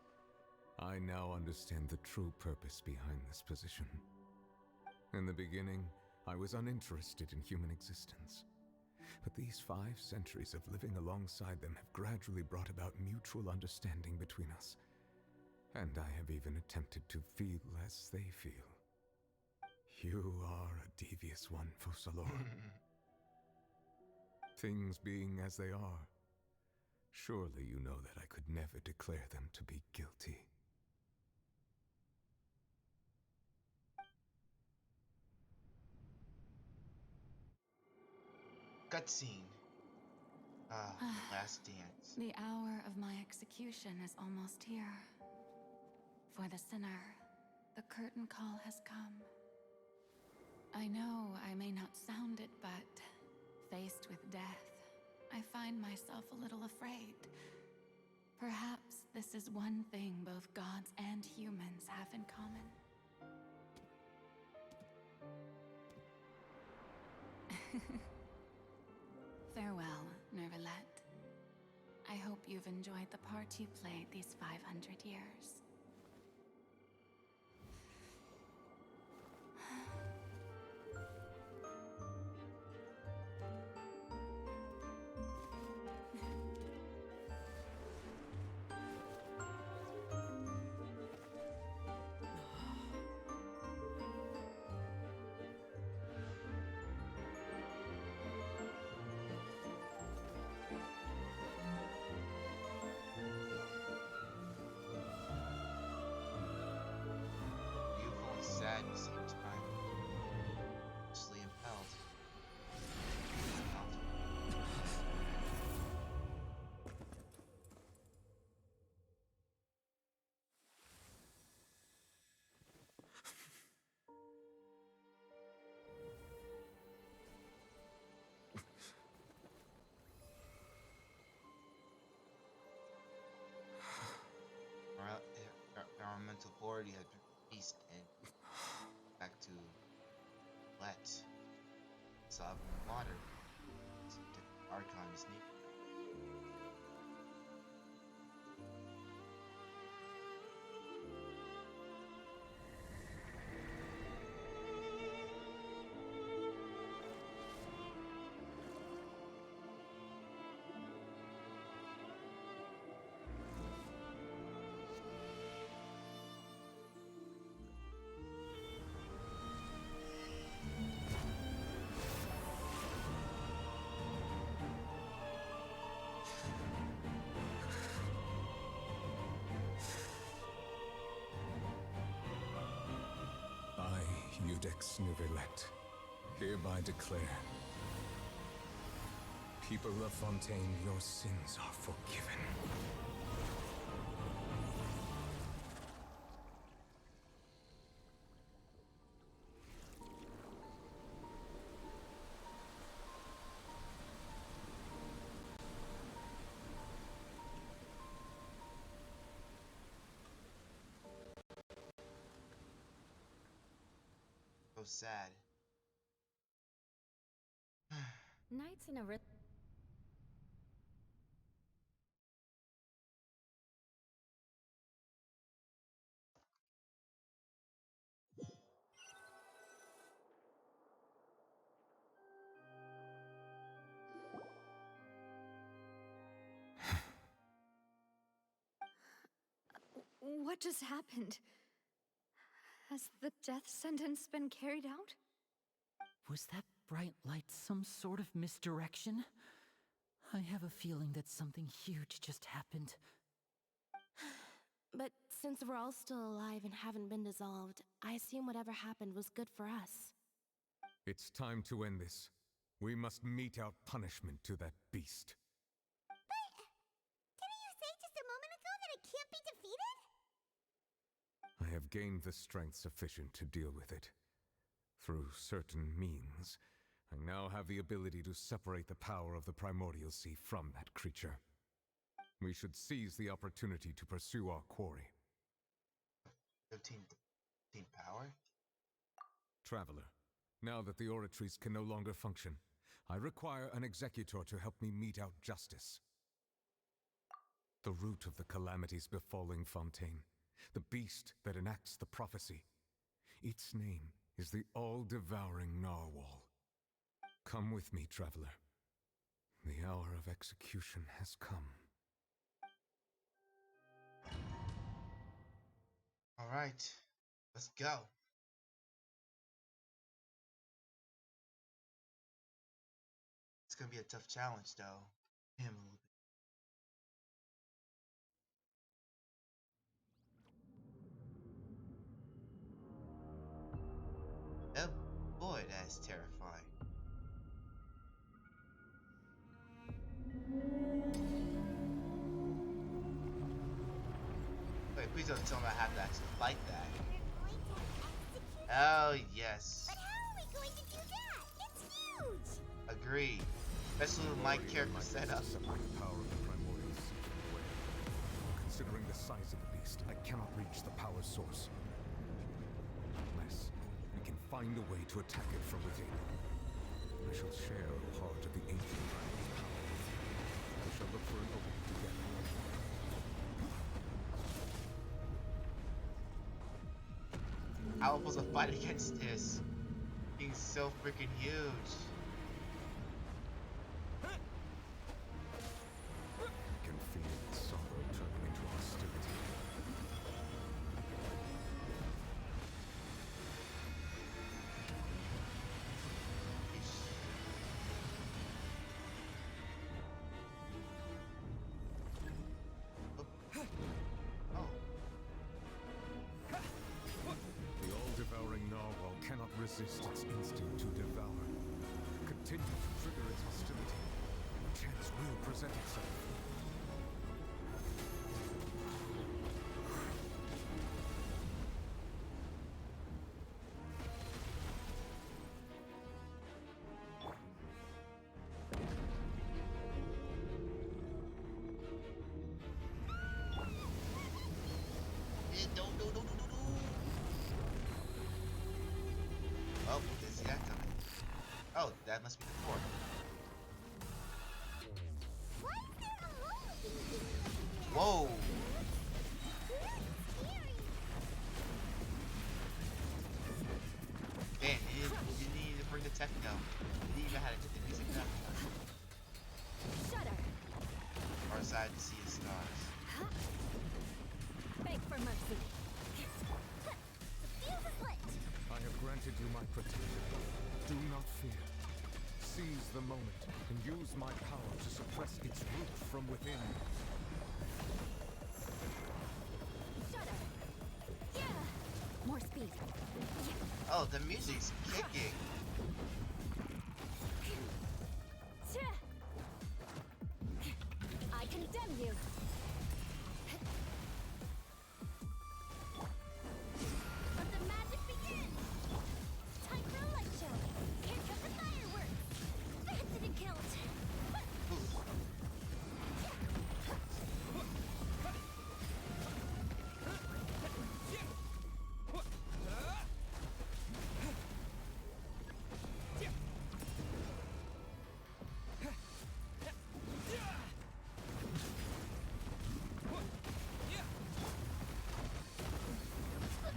I now understand the true purpose behind this position. In the beginning, I was uninterested in human existence. But these 5 centuries of living alongside them have gradually brought about mutual understanding between us. And I have even attempted to feel as they feel. You are a devious one, Focalor. Things being as they are, surely you know that I could never declare them to be guilty. Cutscene. Last dance. The hour of my execution is almost here. For the sinner, the curtain call has come. I know I may not sound it, but faced with death, I find myself a little afraid. Perhaps this is one thing both gods and humans have in common. Farewell, Neuvillette. I hope you've enjoyed the part you played these 500 years. Stop water. Some different archons need. Judex Nuvelet, hereby declare, people of Fontaine, your sins are forgiven. So sad. Nights in a What just happened? Has the death sentence been carried out? Was that bright light some sort of misdirection? I have a feeling that something huge just happened. But since we're all still alive and haven't been dissolved, I assume whatever happened was good for us. It's time to end this. We must mete out punishment to that beast. Didn't you say just a moment ago that it can't be defeated? I have gained the strength sufficient to deal with it. Through certain means, I now have the ability to separate the power of the Primordial Sea from that creature. We should seize the opportunity to pursue our quarry. 15 power? Traveler, now that the oratories can no longer function, I require an executor to help me mete out justice. The root of the calamities befalling Fontaine, the beast that enacts the prophecy. Its name is the all-devouring Narwhal. Come with me, traveler. The hour of execution has come. Alright, let's go. It's gonna be a tough challenge, though. Him a little bit. Oh boy, that's terrifying. Wait, please don't tell me I have to actually fight that. Oh, yes. But how are we going to do that? It's huge! Agreed. Especially with my character setup. Separate the power of the Primordial Sea from the way. Considering the size of the beast, I cannot reach the power source. Unless we can find a way to attack it from within. I shall share a part of the ancient dragon's power with you. We shall look for an opening together. How am I supposed to fight against this? Being so freaking huge. I can feel its sorrow turning into hostility. Oh. The all-devouring narwhal cannot resist its instinct to devour. Continue to trigger its hostility. A chance will present itself. No. Oh, didn't see that coming. Oh, Oh, that must be the fourth. Why is there a hole thingy in here? Whoa! Man, you need to bring the techno. You didn't even have to get the music down. Shudder! Or aside to see his stars. Beg for mercy. The fuse is lit. I have granted you my protection. Do not fear. Seize the moment and use my power to suppress its root from within. Shudder! Yeah! More speed. Oh, the music's kicking. I condemn you. Let the magic begin. Time for a light show. Here come the fireworks. Fancy to kill it.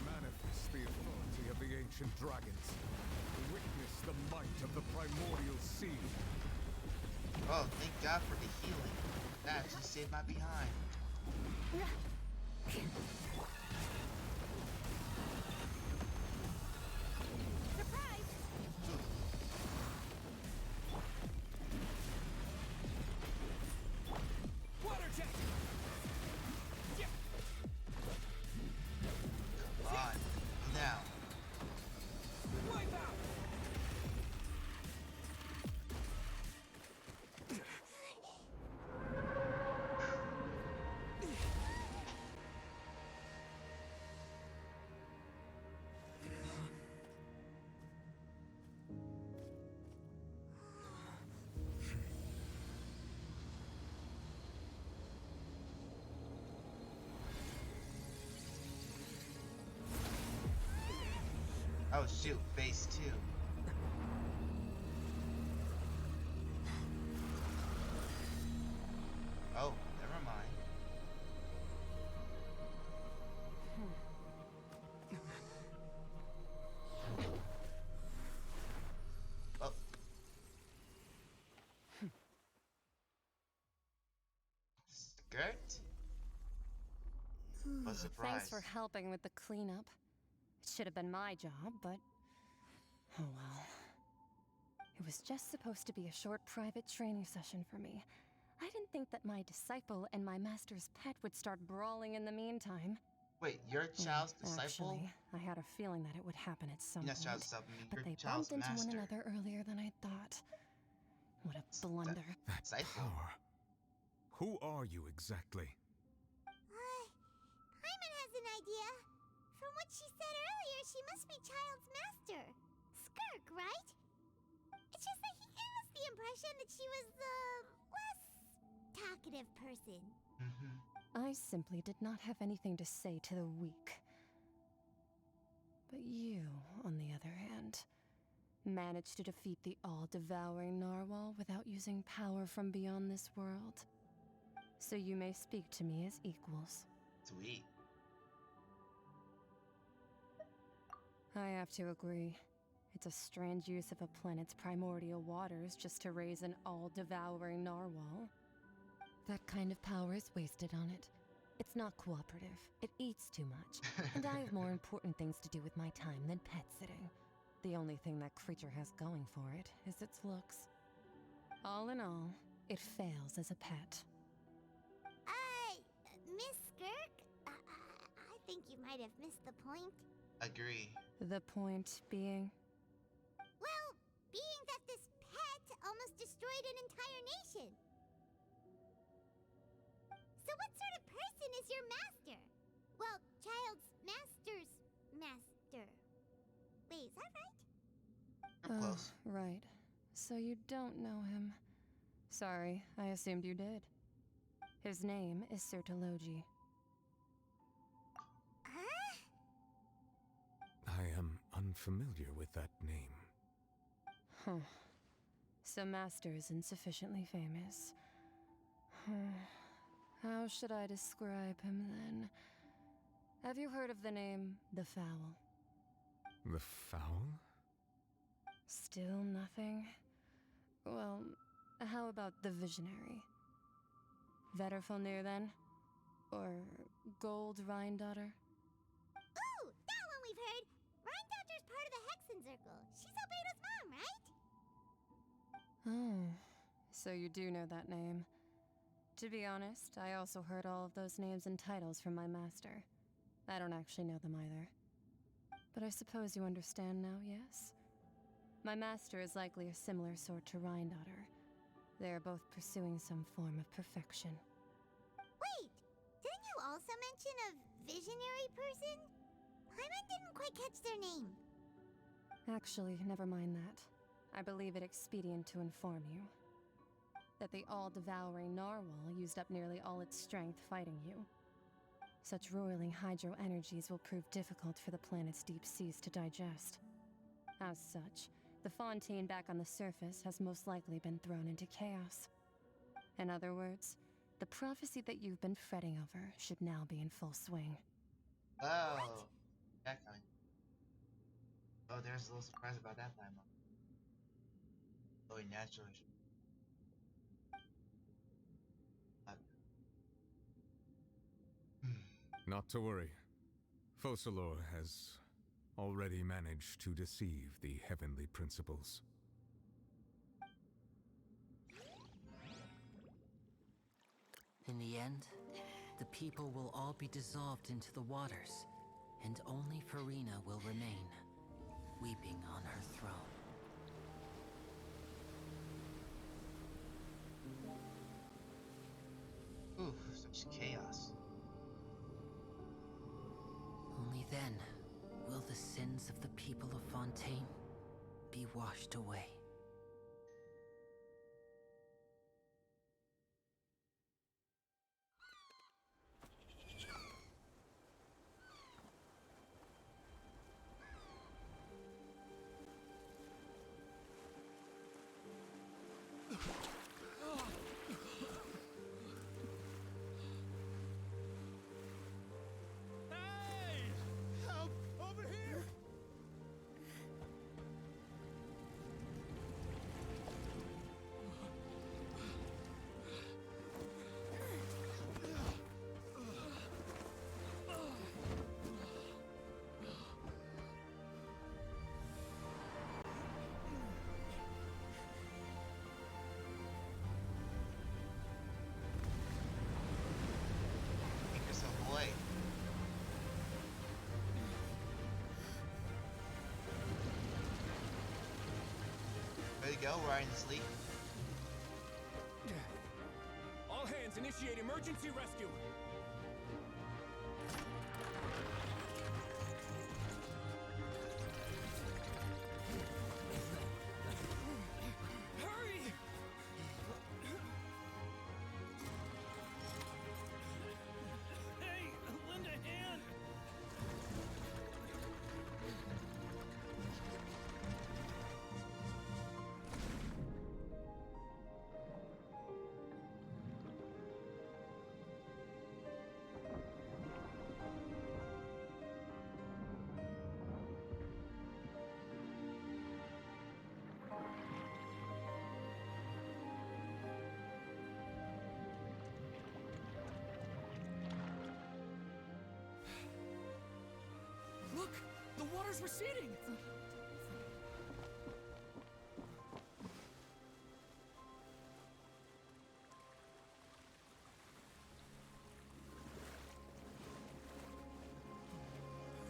Manifest the authority of the ancient dragons. Witness the might of the primordial sea. Oh, thank God for the healing. That actually saved my behind. Surprise! Water jet! Come on. Now. Wipe out! Oh shoot, phase 2. Oh, never mind. Oh. Skirt? What a surprise. Thanks for helping with the cleanup. It should have been my job, but oh well. It was just supposed to be a short private training session for me. I didn't think that my disciple and my master's pet would start brawling in the meantime. Wait, your child's disciple? Actually, I had a feeling that it would happen at some You're not point. child's disciple, But your they child's bumped into master. one another earlier than I thought. What a blunder. That Disciple? power. Who are you exactly? Hyman has an idea. From what she said earlier, she must be Child's master. Skirk, right? It's just that he gave us the impression that she was a less talkative person. I simply did not have anything to say to the weak. But you, on the other hand, managed to defeat the all-devouring narwhal without using power from beyond this world. So you may speak to me as equals. Sweet. I have to agree. It's a strange use of a planet's primordial waters just to raise an all-devouring narwhal. That kind of power is wasted on it. It's not cooperative. It eats too much. And I have more important things to do with my time than pet sitting. The only thing that creature has going for it is its looks. All in all, it fails as a pet. Miss Skirk? I think you might have missed the point. Agree. The point being? Well, being that this pet almost destroyed an entire nation. So what sort of person is your master? Well, Child's master's master. Wait, is that right? I'm close. Right. So you don't know him. Sorry, I assumed you did. His name is Sertologi. Huh? I am unfamiliar with that name. Huh. So Master isn't sufficiently famous. How should I describe him then? Have you heard of the name The Fowl? The foul? Still nothing? Well, how about the Visionary? Vetterfalnir then? Or Gold Rhine-daughter? Ooh, that one we've heard! Rhine-daughter's part of the Hexen Circle. She's Albedo's mom, right? Oh, so you do know that name. To be honest, I also heard all of those names and titles from my master. I don't actually know them either. But I suppose you understand now, yes? My master is likely a similar sort to Rhine-daughter. They are both pursuing some form of perfection. Wait! Didn't you also mention a visionary person? Paimon didn't quite catch their name. Actually, never mind that. I believe it expedient to inform you that the all-devouring narwhal used up nearly all its strength fighting you. Such roiling hydro energies will prove difficult for the planet's deep seas to digest. As such, the Fontaine back on the surface has most likely been thrown into chaos. In other words, the prophecy that you've been fretting over should now be in full swing. Oh, that kind. Oh, there's a little surprise about that time. Oh, naturally. Not to worry. Focalor has already managed to deceive the heavenly principles. In the end, the people will all be dissolved into the waters, and only Farina will remain, weeping on her throne. Ooh, such chaos. Only then will the sins of the people of Fontaine be washed away. Ready to go? We're in this leak. All hands, initiate emergency rescue. Hurry! Hey, lend a hand. Look! The water's receding!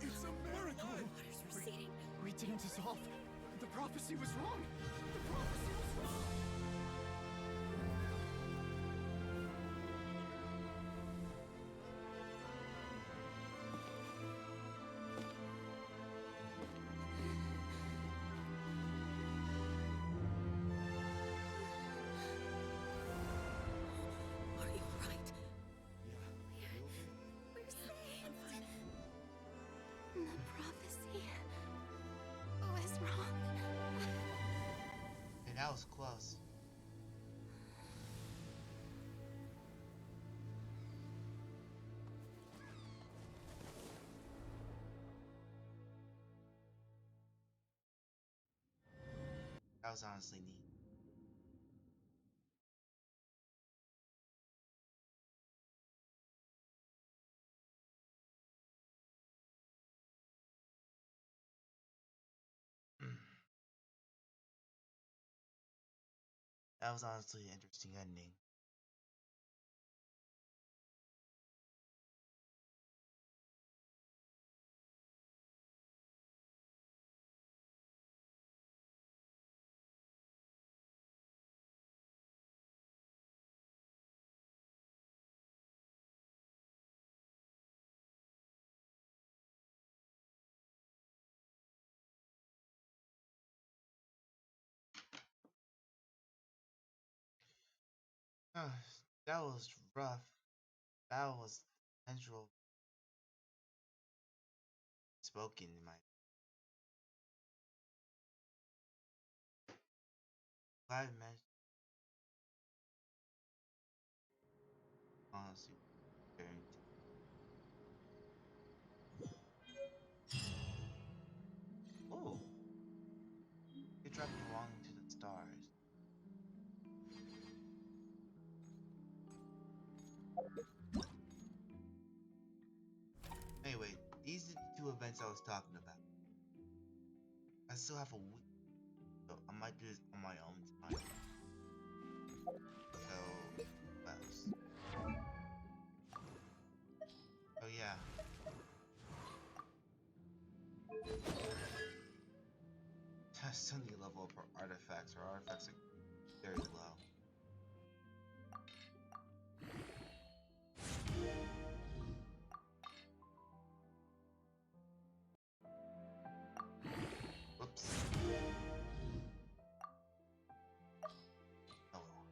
It's a miracle! Water's receding. We didn't dissolve. The prophecy was wrong. The prophecy was wrong. Are you alright? We're saved. The prophecy was wrong. was honestly neat. That was honestly an interesting ending. That was rough. That was central spoken in my five minutes. Honestly, very oh, they dropped along to the stars. Anyway, these are the two events I was talking about. I still have a week, so I might do this on my own time. So, what else? Oh yeah. Still need to level up our artifacts. Our artifacts are very low. Whoops. Oh well.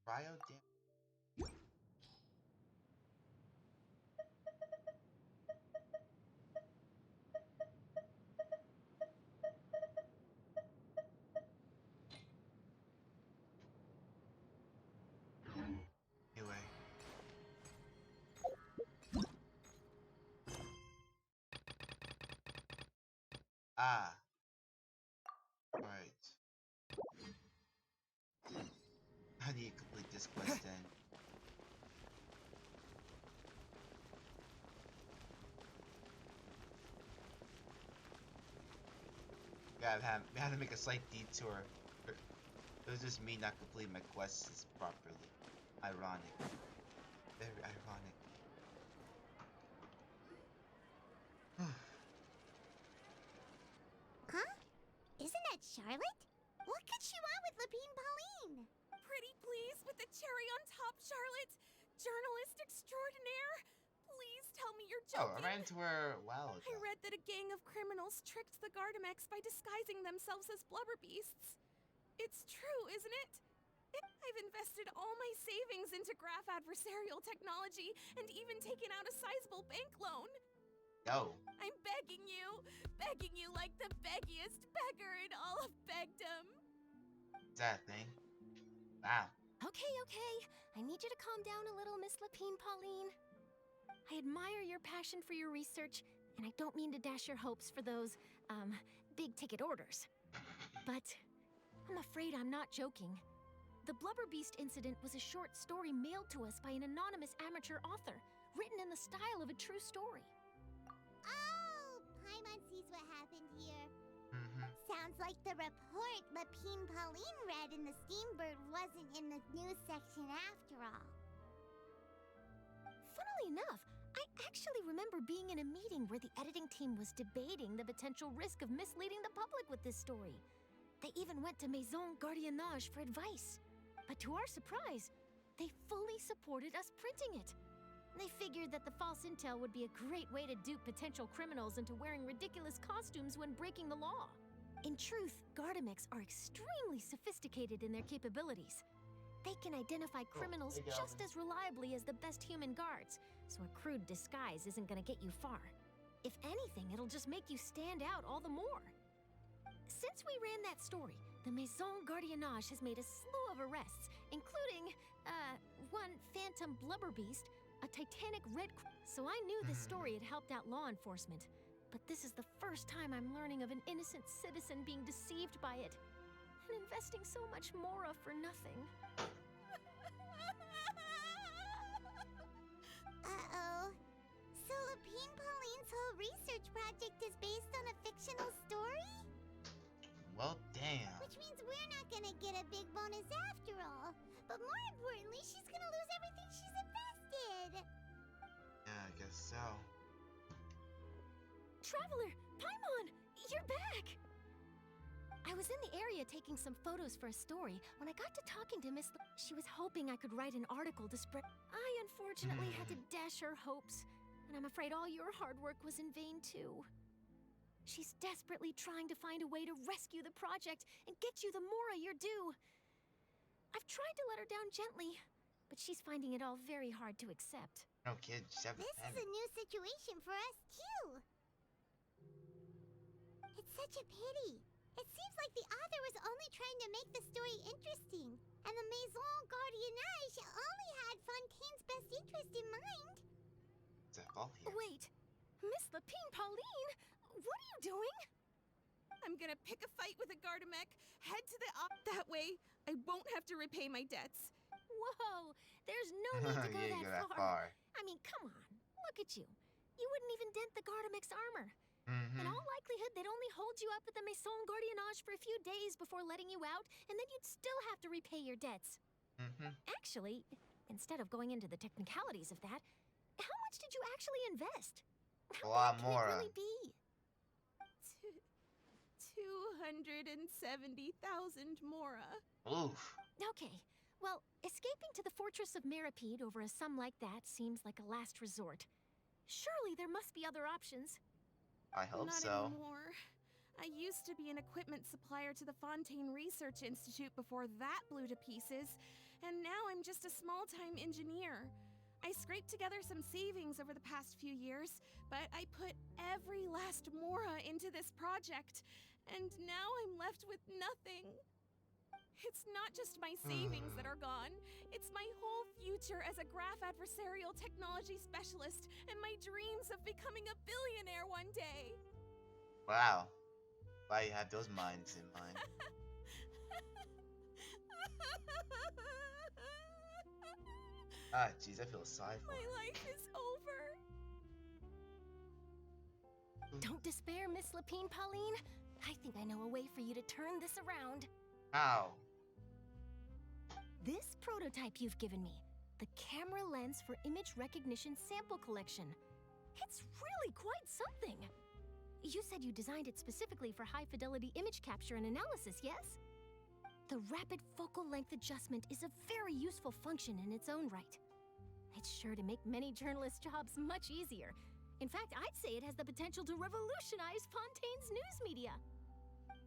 Cryo damn. Anyway. Ah. Right. I need to complete this quest then. Yeah, I had to make a slight detour. It was just me not completing my quests properly. Ironic. Very ironic. Huh? Isn't that Charlotte? What could she want with Lapine Pauline? Pretty please with the cherry on top, Charlotte. Journalist extraordinaire. Please tell me you're Oh, joking. I ran into her a while ago. I read that a gang of criminals tricked the Gardamex by disguising themselves as blubber beasts. It's true, isn't it? I've invested all my savings into graph adversarial technology and even taken out a sizable bank loan. Yo. I'm begging you like the beggiest beggar in all of begdom. Is that a thing? Wow. Okay. I need you to calm down a little, Miss Lapine Pauline. I admire your passion for your research, and I don't mean to dash your hopes for those, big-ticket orders. But I'm afraid I'm not joking. The Blubber Beast incident was a short story mailed to us by an anonymous amateur author, written in the style of a true story. Oh, Paimon sees what happened here. Sounds like the report Lapine Pauline read in the Steambird wasn't in the news section after all. Funnily enough, I actually remember being in a meeting where the editing team was debating the potential risk of misleading the public with this story. They even went to Maison Gardiennage for advice. But to our surprise, they fully supported us printing it. They figured that the false intel would be a great way to dupe potential criminals into wearing ridiculous costumes when breaking the law. In truth, Gardemics are extremely sophisticated in their capabilities. They can identify criminals just as reliably as the best human guards, so a crude disguise isn't gonna get you far. If anything, it'll just make you stand out all the more. Since we ran that story, the Maison Gardiennage has made a slew of arrests, including, one phantom blubber beast, a titanic red... So I knew this story had helped out law enforcement. But this is the first time I'm learning of an innocent citizen being deceived by it. And investing so much Mora for nothing. Uh-oh. So Lapine Pauline's whole research project is based on a fictional story? Well, damn. Which means we're not gonna get a big bonus after all. But more importantly, she's gonna lose everything she's invested. Yeah, I guess so. Traveler, Paimon, you're back! I was in the area taking some photos for a story when I got to talking to Miss... She was hoping I could write an article to spread... I unfortunately had to dash her hopes, and I'm afraid all your hard work was in vain too. She's desperately trying to find a way to rescue the project and get you the Mora you're due. I've tried to let her down gently, but she's finding it all very hard to accept. No, kid, just have This is a new situation for us too. It's such a pity. It seems like the author was only trying to make the story interesting, and the Maison Gardiennage only had Fontaine's best interest in mind. Is that all here? Wait, Miss Lapine Pauline, what are you doing? I'm gonna pick a fight with a Gardemec, head to the that way, I won't have to repay my debts. Whoa, there's no need to go You ain't that go that far. far. I mean, come on, look at you. You wouldn't even dent the Gardemec's armor. In all likelihood, they'd only hold you up at the Maison Gardiennage for a few days before letting you out, and then you'd still have to repay your debts. Actually, instead of going into the technicalities of that, how much did you actually invest? A lot more. Can it really be? 270,000 Mora. Oof. Okay, well, escaping to the Fortress of Meripede over a sum like that seems like a last resort. Surely there must be other options. I hope Not so. anymore. I used to be an equipment supplier to the Fontaine Research Institute before that blew to pieces, and now I'm just a small-time engineer. I scraped together some savings over the past few years, but I put every last Mora into this project, and now I'm left with nothing. It's not just my savings that are gone. It's my whole future as a graph adversarial technology specialist and my dreams of becoming a billionaire one day. Wow. Why you have those minds in mind? Ah, jeez, I feel sorry for My her. life is over. Don't despair, Miss Lapine Pauline. I think I know a way for you to turn this around. How? This prototype you've given me, the camera lens for image recognition sample collection. It's really quite something. You said you designed it specifically for high-fidelity image capture and analysis, yes? The rapid focal length adjustment is a very useful function in its own right. It's sure to make many journalists' jobs much easier. In fact, I'd say it has the potential to revolutionize Fontaine's news media.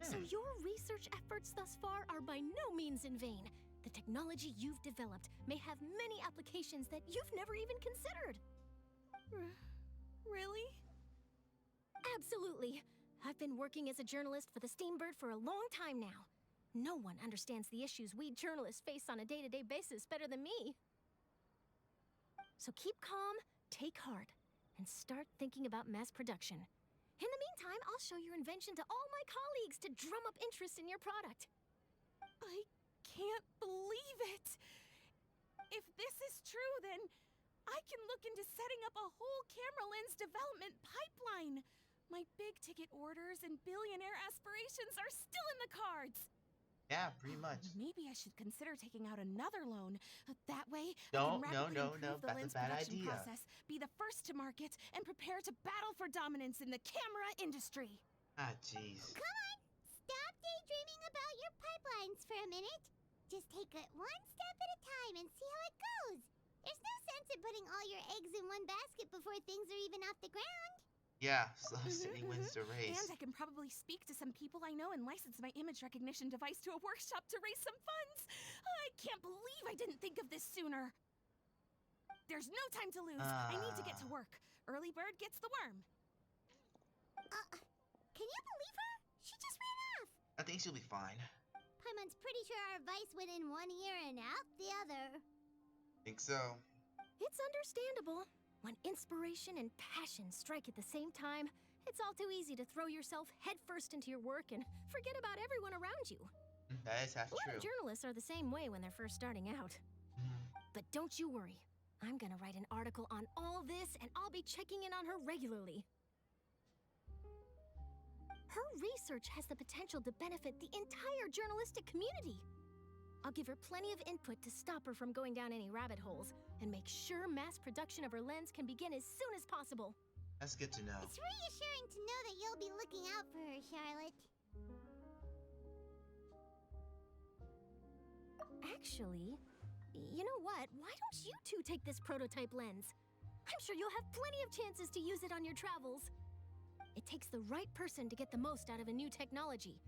So your research efforts thus far are by no means in vain. The technology you've developed may have many applications that you've never even considered. Really? Absolutely. I've been working as a journalist for the Steambird for a long time now. No one understands the issues we journalists face on a day-to-day basis better than me. So keep calm, take heart, and start thinking about mass production. In the meantime, I'll show your invention to all my colleagues to drum up interest in your product. I can't believe it! If this is true, then I can look into setting up a whole camera lens development pipeline. My big-ticket orders and billionaire aspirations are still in the cards. Yeah, pretty much. Maybe I should consider taking out another loan. That way, No, I can rapidly improve the that's lens a bad production idea. process, be the first to market, and prepare to battle for dominance in the camera industry. Ah, jeez. Come on, stop daydreaming about your pipelines for a minute. Just take it one step at a time and see how it goes. There's no sense in putting all your eggs in one basket before things are even off the ground. Yeah, slow sitting wins the race. And I can probably speak to some people I know and license my image recognition device to a workshop to raise some funds. I can't believe I didn't think of this sooner. There's no time to lose. I need to get to work. Early bird gets the worm. Can you believe her? She just ran off. I think she'll be fine. Paimon's pretty sure our advice went in one ear and out the other. Think so. It's understandable. When inspiration and passion strike at the same time, it's all too easy to throw yourself headfirst into your work and forget about everyone around you. That is half A lot true. of journalists are the same way when they're first starting out. But don't you worry. I'm gonna write an article on all this, and I'll be checking in on her regularly. Her research has the potential to benefit the entire journalistic community. I'll give her plenty of input to stop her from going down any rabbit holes, and make sure mass production of her lens can begin as soon as possible. That's good to know. It's reassuring to know that you'll be looking out for her, Charlotte. Actually, you know what? Why don't you two take this prototype lens? I'm sure you'll have plenty of chances to use it on your travels. It takes the right person to get the most out of a new technology.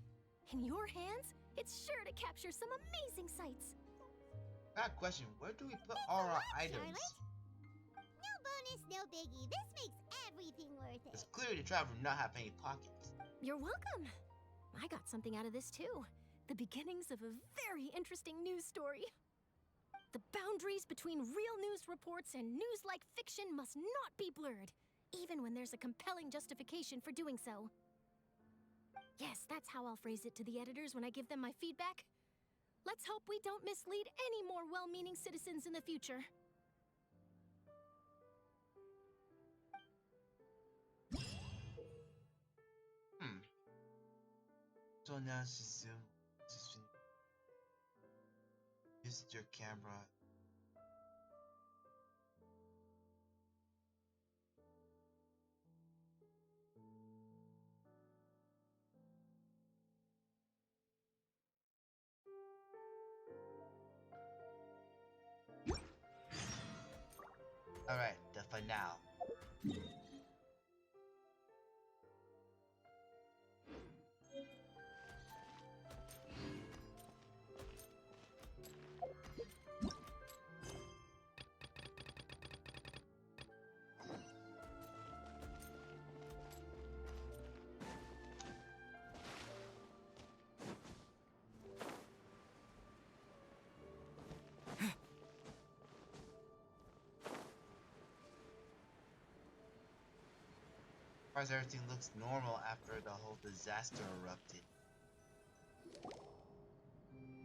In your hands, it's sure to capture some amazing sights. Got a question. Where do we put all our items? Charlotte? No bonus, no biggie. This makes everything worth it. It's clear the traveler not have any pockets. You're welcome. I got something out of this too. The beginnings of a very interesting news story. The boundaries between real news reports and news-like fiction must not be blurred, even when there's a compelling justification for doing so. Yes, that's how I'll phrase it to the editors when I give them my feedback. Let's hope we don't mislead any more well-meaning citizens in the future. So now just use your camera. Alright, the finale. As far as everything looks normal after the whole disaster erupted.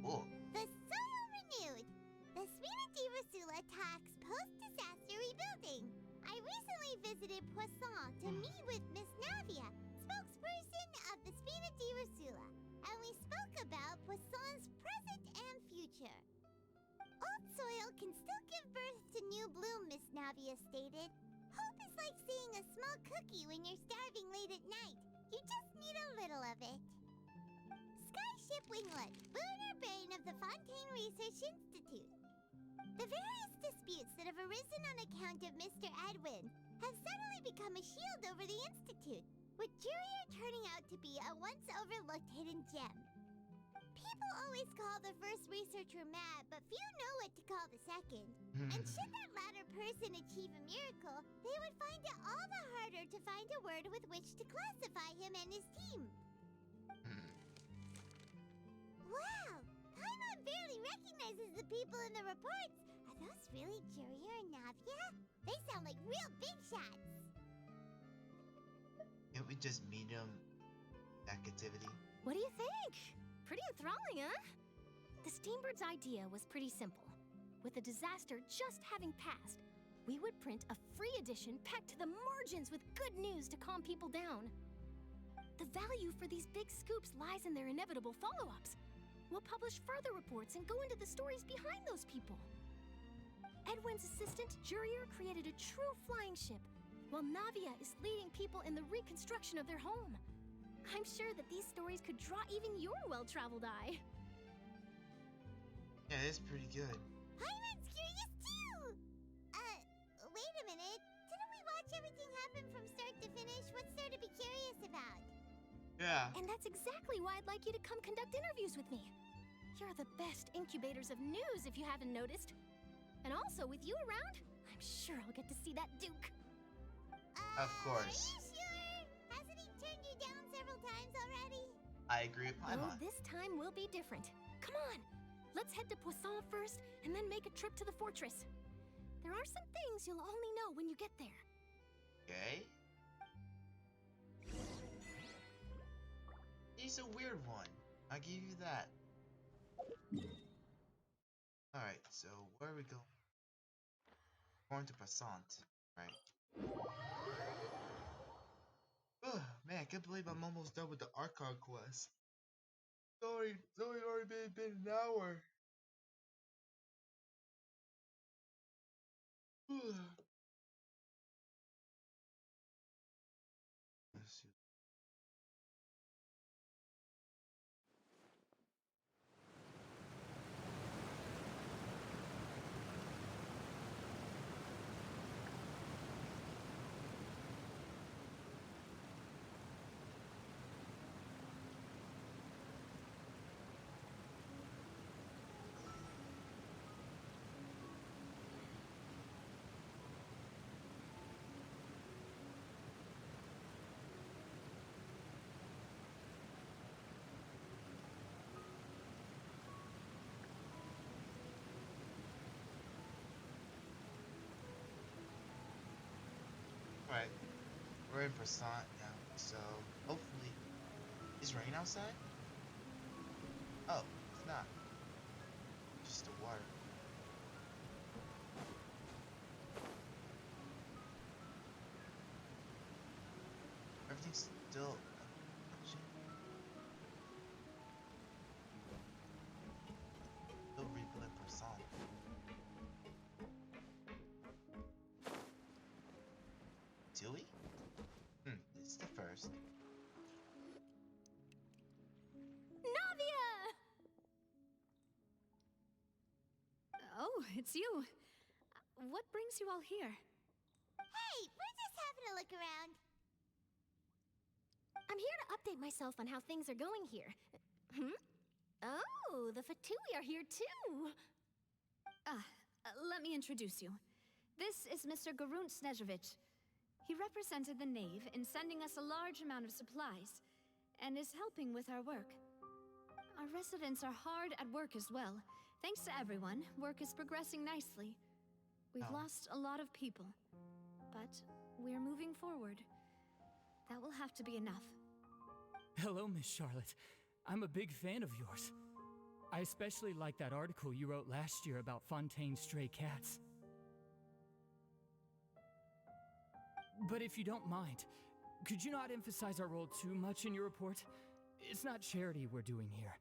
Cool. The soil renewed. The Spina di Rasula talks post-disaster rebuilding. I recently visited Poisson to meet with Miss Navia, spokesperson of the Spina di Rasula, and we spoke about Poisson's present and future. Old soil can still give birth to new bloom, Miss Navia stated. Hope is like seeing a small cookie when you're starving late at night. You just need a little of it. Skyship Winglet, lunar brain of the Fontaine Research Institute. The various disputes that have arisen on account of Mr. Edwin have suddenly become a shield over the Institute, with JustZero turning out to be a once overlooked hidden gem. People always call the first researcher mad, but few know what to call the second. And should that latter person achieve a miracle, they would find it all the harder to find a word with which to classify him and his team. Wow! Paimon barely recognizes the people in the reports. Are those really JustZero and Navia? They sound like real big shots. Can't we just meet him at captivity? What do you think? Pretty enthralling, huh? The Steambird's idea was pretty simple. With the disaster just having passed, we would print a free edition packed to the margins with good news to calm people down. The value for these big scoops lies in their inevitable follow-ups. We'll publish further reports and go into the stories behind those people. Edwin's assistant, JustZero, created a true flying ship, while Navia is leading people in the reconstruction of their home. I'm sure that these stories could draw even your well-traveled eye. Yeah, it's pretty good. Paimon's curious too! happen from start to finish, what's there to be curious about? Yeah. And that's exactly why I'd like you to come conduct interviews with me. You're the best incubators of news, if you haven't noticed. And also, with you around, I'm sure I'll get to see that Duke. Of course. Are you sure? Hasn't he turned you down several times already? I agree with Well, Paimon. this time will be different. Come on, let's head to Poisson first, and then make a trip to the fortress. There are some things you'll only know when you get there. Okay. He's a weird one. I'll give you that. Alright, so where are we going? Going to Passant, right? Oh, man, I can't believe I'm almost done with the Archon quest. It's only already been an hour. Let's see. Alright, we're in Passant now, so hopefully. Is it rain outside? Oh, it's not. Just the water. Everything's still. Still rebuild Passant. Do we? This is the first. Navia! Oh, it's you. What brings you all here? Hey, we're just having a look around. I'm here to update myself on how things are going here. Oh, the Fatui are here too. Let me introduce you. This is Mr. Garunt Snezhevich. He represented the Knave in sending us a large amount of supplies, and is helping with our work. Our residents are hard at work as well. Thanks to everyone, work is progressing nicely. We've lost a lot of people, but we're moving forward. That will have to be enough. Hello, Miss Charlotte. I'm a big fan of yours. I especially like that article you wrote last year about Fontaine's stray cats. But if you don't mind, could you not emphasize our role too much in your report? It's not charity we're doing here.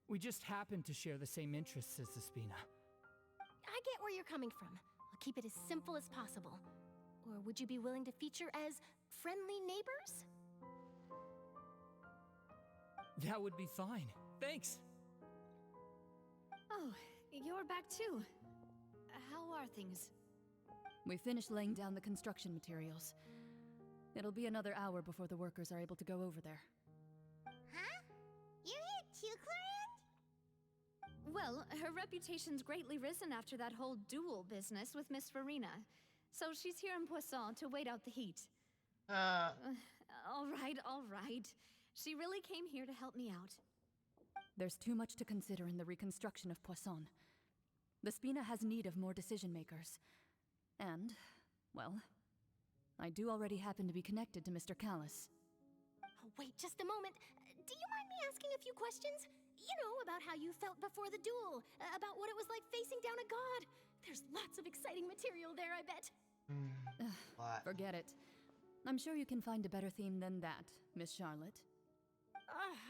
We just happen to share the same interests as the Spina. I get where you're coming from. I'll keep it as simple as possible. Or would you be willing to feature as friendly neighbors? That would be fine. Thanks. Oh, you're back too. How are things? We finished laying down the construction materials. It'll be another hour before the workers are able to go over there. Huh? You're here too, Clarant? Well, her reputation's greatly risen after that whole duel business with Miss Farina. So she's here in Poisson to wait out the heat. All right. She really came here to help me out. There's too much to consider in the reconstruction of Poisson. The Spina has need of more decision-makers. And, well, I do already happen to be connected to Mr. Callis. Oh, wait just a moment. Do you mind me asking a few questions? You know, about how you felt before the duel, about what it was like facing down a god. There's lots of exciting material there, I bet. Forget it. I'm sure you can find a better theme than that, Miss Charlotte.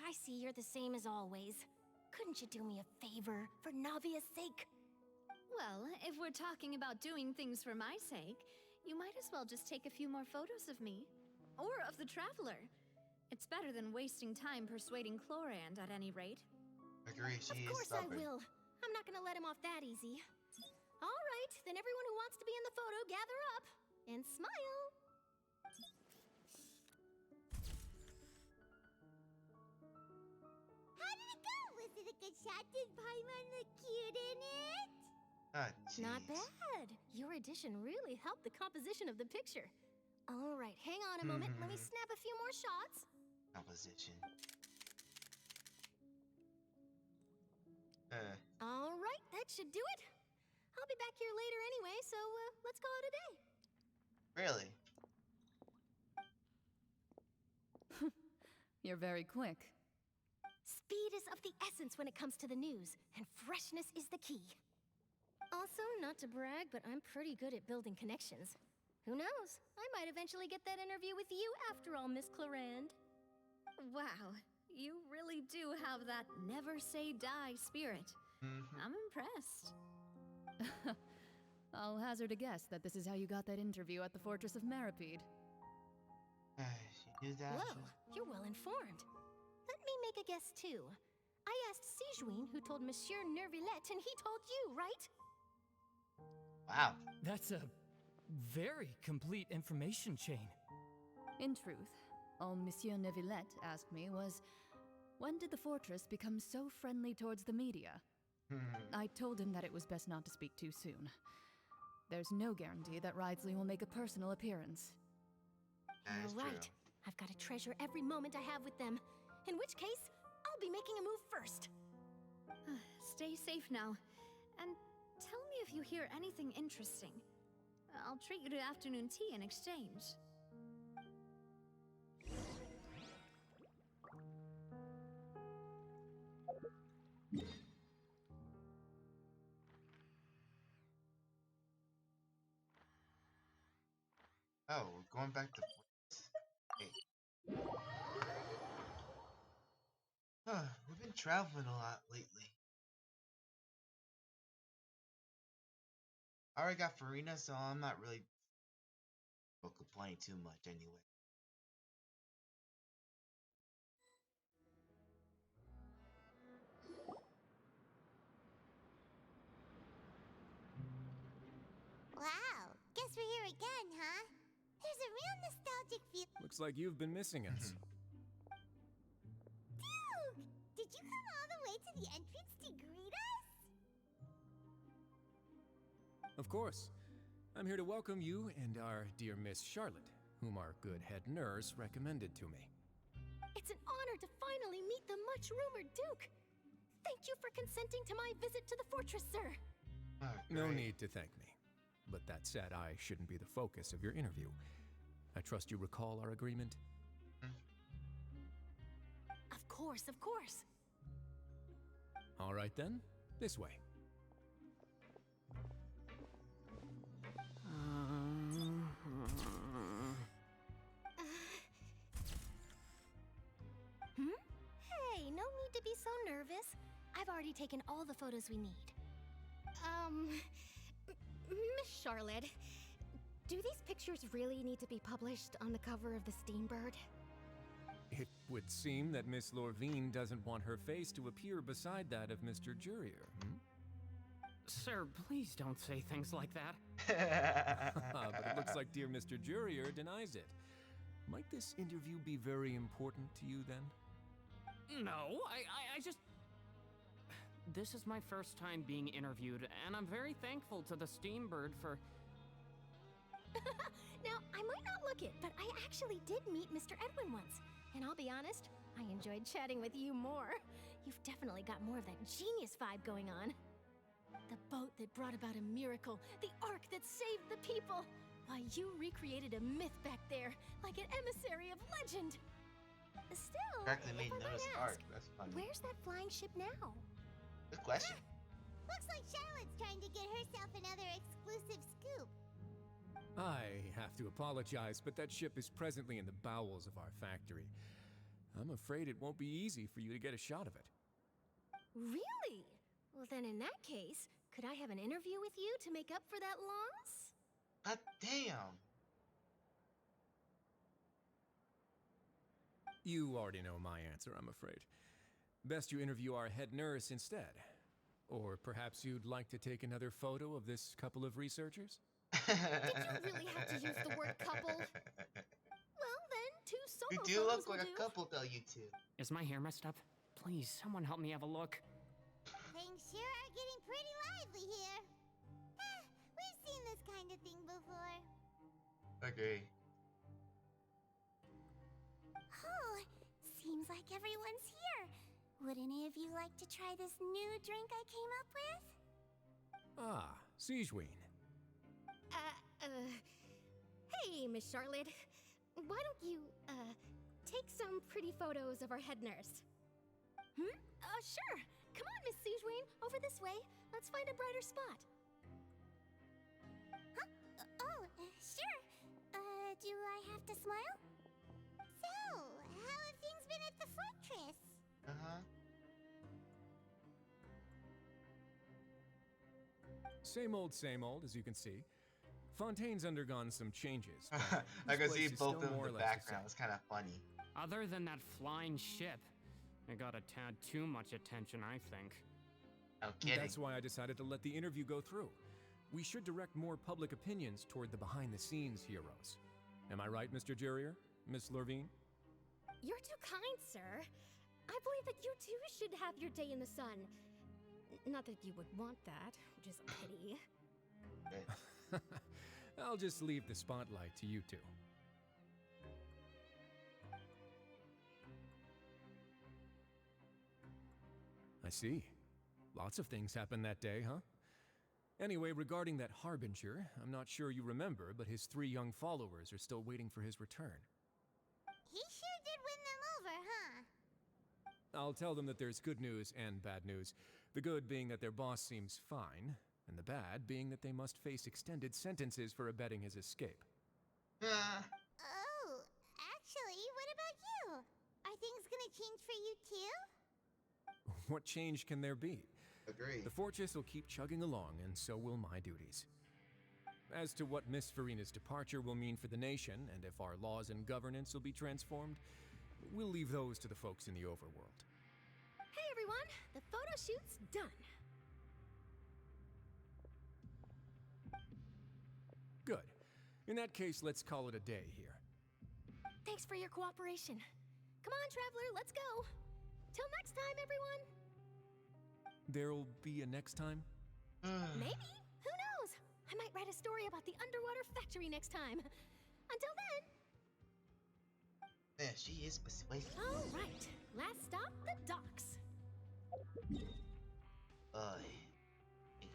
I see you're the same as always. Couldn't you do me a favor, for Navia's sake? Well, if we're talking about doing things for my sake, you might as well just take a few more photos of me. Or of the Traveler. It's better than wasting time persuading Chlorand at any rate. Agree, she Of course is stubborn. I will. I'm not gonna let him off that easy. All right, then everyone who wants to be in the photo, gather up. And smile. took a shot. Did Paimon look cute in it? Ah, Not jeez. bad. Your addition really helped the composition of the picture. All right, hang on a moment. Let me snap a few more shots. Composition. All right, that should do it. I'll be back here later anyway, so let's call it a day. Really? You're very quick. Speed is of the essence when it comes to the news, and freshness is the key. Also, not to brag, but I'm pretty good at building connections. Who knows? I might eventually get that interview with you after all, Miss Clarand. Wow, you really do have that never say die spirit. I'm impressed. I'll hazard a guess that this is how you got that interview at the Fortress of Maripede. She knew that. Whoa, you're well informed. Let me make a guess too. I asked Sijuin who told Monsieur Nervillette, and he told you, right? Wow. That's a very complete information chain. In truth, all Monsieur Neuvillette asked me was, when did the fortress become so friendly towards the media? I told him that it was best not to speak too soon. There's no guarantee that Ridsley will make a personal appearance. You're right. I've got to treasure every moment I have with them. In which case, I'll be making a move first. Stay safe now. And tell me if you hear anything interesting. I'll treat you to afternoon tea in exchange. Oh, we're going back to. Hey. We've been traveling a lot lately. I already got Farina, so I'm not really complaining too much anyway. Wow, guess we're here again, huh? There's a real nostalgic feel. Looks like you've been missing us. Duke! Did you come all the way to the entrance to greet us? Of course. I'm here to welcome you and our dear Miss Charlotte, whom our good head nurse recommended to me. It's an honor to finally meet the much-rumored Duke. Thank you for consenting to my visit to the fortress, sir. No need to thank me. But that said, I shouldn't be the focus of your interview. I trust you recall our agreement? Of course, of course. All right then, this way. Hey, no need to be so nervous. I've already taken all the photos we need. Miss Charlotte, do these pictures really need to be published on the cover of the Steambird? It would seem that Miss Lorvine doesn't want her face to appear beside that of Mr. Jurier. Sir, please don't say things like that. But it looks like dear Mr. Jurier denies it. Might this interview be very important to you then? No, I just... This is my first time being interviewed, and I'm very thankful to the Steambird for... Now, I might not look it, but I actually did meet Mr. Edwin once. And I'll be honest, I enjoyed chatting with you more. You've definitely got more of that genius vibe going on. The boat that brought about a miracle, the ark that saved the people. Why, you recreated a myth back there, like an emissary of legend. Still, Correctly made if I Noah's might Ark. ask, That's funny. where's that flying ship now? Good question. Looks like Charlotte's trying to get herself another exclusive scoop. I have to apologize, but that ship is presently in the bowels of our factory. I'm afraid it won't be easy for you to get a shot of it. Really? Well, then in that case, could I have an interview with you to make up for that loss? God damn. You already know my answer, I'm afraid. Best you interview our head nurse instead. Or perhaps you'd like to take another photo of this couple of researchers? Did you really have to use the word couple? Well, then, two solo You do photos look will like do. a couple, though, you two. Is my hair messed up? Please, someone help me have a look. Things sure are getting pretty lively here. We've seen this kind of thing before. Okay. Oh, seems like everyone's here. Would any of you like to try this new drink I came up with? Ah, Siegeween. Hey, Miss Charlotte. Why don't you, take some pretty photos of our head nurse? Sure. Come on, Miss Siegeween. Over this way. Let's find a brighter spot. Huh? Sure. Do I have to smile? So, how have things been at the fortress? Same old, as you can see. Fontaine's undergone some changes. I can This see place is both still of them more in or the less background. same. It's kind of funny. Other than that flying ship, it got a tad too much attention, I think. No kidding. That's why I decided to let the interview go through. We should direct more public opinions toward the behind-the-scenes heroes. Am I right, Mr. Jurier? Miss Lurvine? You're too kind, sir. I believe that you too should have your day in the sun. Not that you would want that, which is a pity. I'll just leave the spotlight to you two. I see. Lots of things happened that day, huh? Anyway, regarding that Harbinger, I'm not sure you remember, but his 3 young followers are still waiting for his return. He sure did win them over, huh? I'll tell them that there's good news and bad news. The good being that their boss seems fine, and the bad being that they must face extended sentences for abetting his escape. Oh, actually, what about you? Are things gonna change for you too? What change can there be? Agreed. The fortress will keep chugging along, and so will my duties. As to what Miss Farina's departure will mean for the nation, and if our laws and governance will be transformed, we'll leave those to the folks in the overworld. Hey everyone, the photo shoot's done. Good. In that case, let's call it a day here. Thanks for your cooperation. Come on, traveler, let's go. Till next time, everyone. There'll be a next time? Maybe. Who knows? I might write a story about the underwater factory next time. Until then. Man, she is persuasive. All right. Last stop, the docks.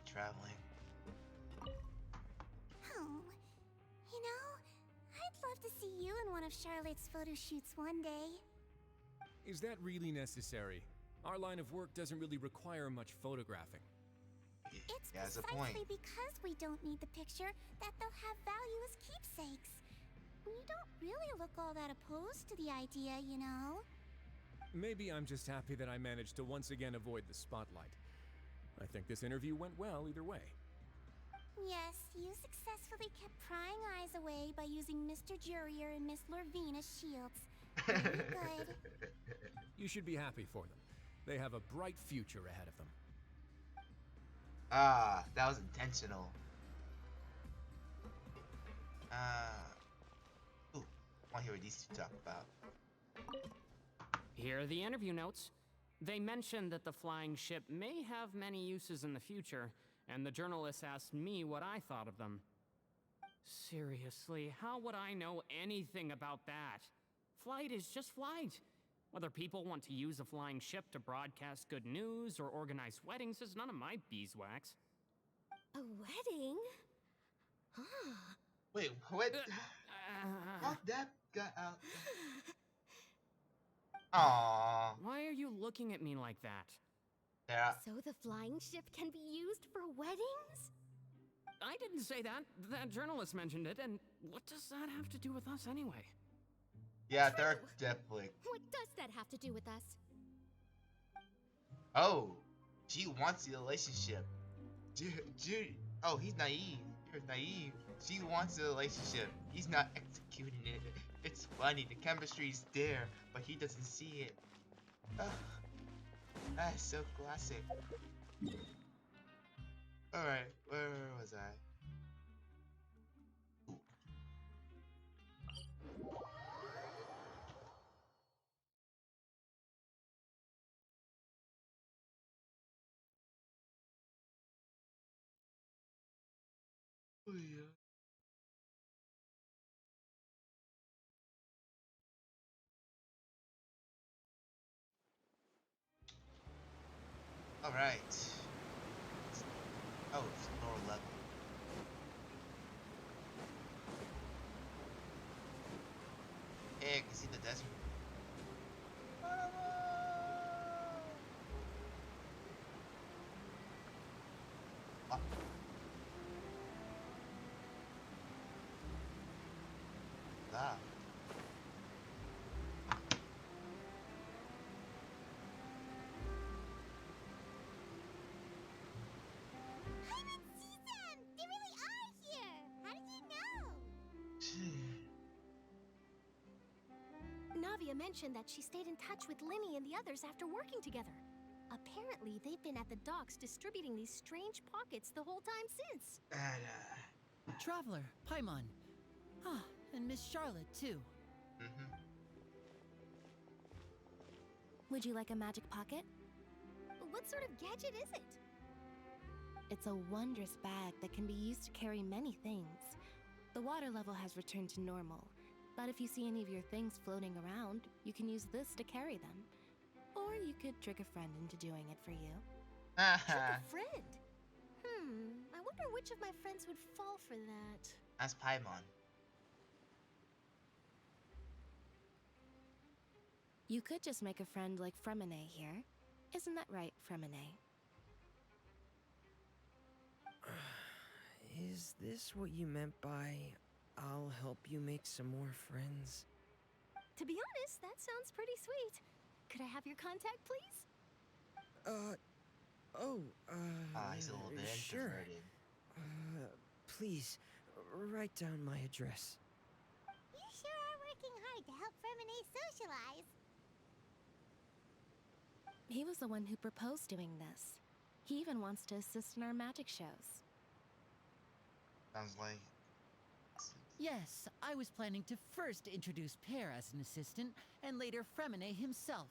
Traveling. Oh, you know, I'd love to see you in one of Charlotte's photo shoots one day. Is that really necessary? Our line of work doesn't really require much photographing. It's Yeah, that's a point. precisely because we don't need the picture that they'll have value as keepsakes. We don't really look all that opposed to the idea, you know? Maybe I'm just happy that I managed to once again avoid the spotlight. I think this interview went well either way. Yes, you successfully kept prying eyes away by using Mr. Jurier and Miss Lurvine as shields. Very good. You should be happy for them. They have a bright future ahead of them. Ah, that was intentional. Ooh, I want to hear what these two talk about. Here are the interview notes. They mentioned that the flying ship may have many uses in the future, and the journalist asked me what I thought of them. Seriously, how would I know anything about that? Flight is just flight. Whether people want to use a flying ship to broadcast good news or organize weddings is none of my beeswax. A wedding? Huh. Wait, what? How that got out? Aww. Why are you looking at me like that? Yeah. So the flying ship can be used for weddings? I didn't say that. That journalist mentioned it, and what does that have to do with us anyway? Yeah, they're definitely. What does that have to do with us? Oh, she wants the relationship. Oh, he's naive. You're naive. She wants the relationship. He's not executing it. It's funny. The chemistry's there, but he doesn't see it. Ugh. That is so classic. Alright, where was I? Oh yeah. All right. Oh, it's lower level. Hey, I can see the desert. Ah. Ah. Hyman sees them! They really are here! How did you know? Navia mentioned that she stayed in touch with Linny and the others after working together. Apparently, they've been at the docks distributing these strange pockets the whole time since. Traveler, Paimon. Ah, and Miss Charlotte, too. Would you like a magic pocket? What sort of gadget is it? It's a wondrous bag that can be used to carry many things. The water level has returned to normal, but if you see any of your things floating around, you can use this to carry them. Or you could trick a friend into doing it for you. Trick a friend? I wonder which of my friends would fall for that. Ask Paimon. You could just make a friend like Fremine here. Isn't that right, Fremine? Is this what you meant by, I'll help you make some more friends? To be honest, that sounds pretty sweet. Could I have your contact, please? He's a little bit sure. introverted. Please, write down my address. You sure are working hard to help Fremine socialize. He was the one who proposed doing this. He even wants to assist in our magic shows. Sounds like... Yes, I was planning to first introduce Pear as an assistant, and later Fremine himself.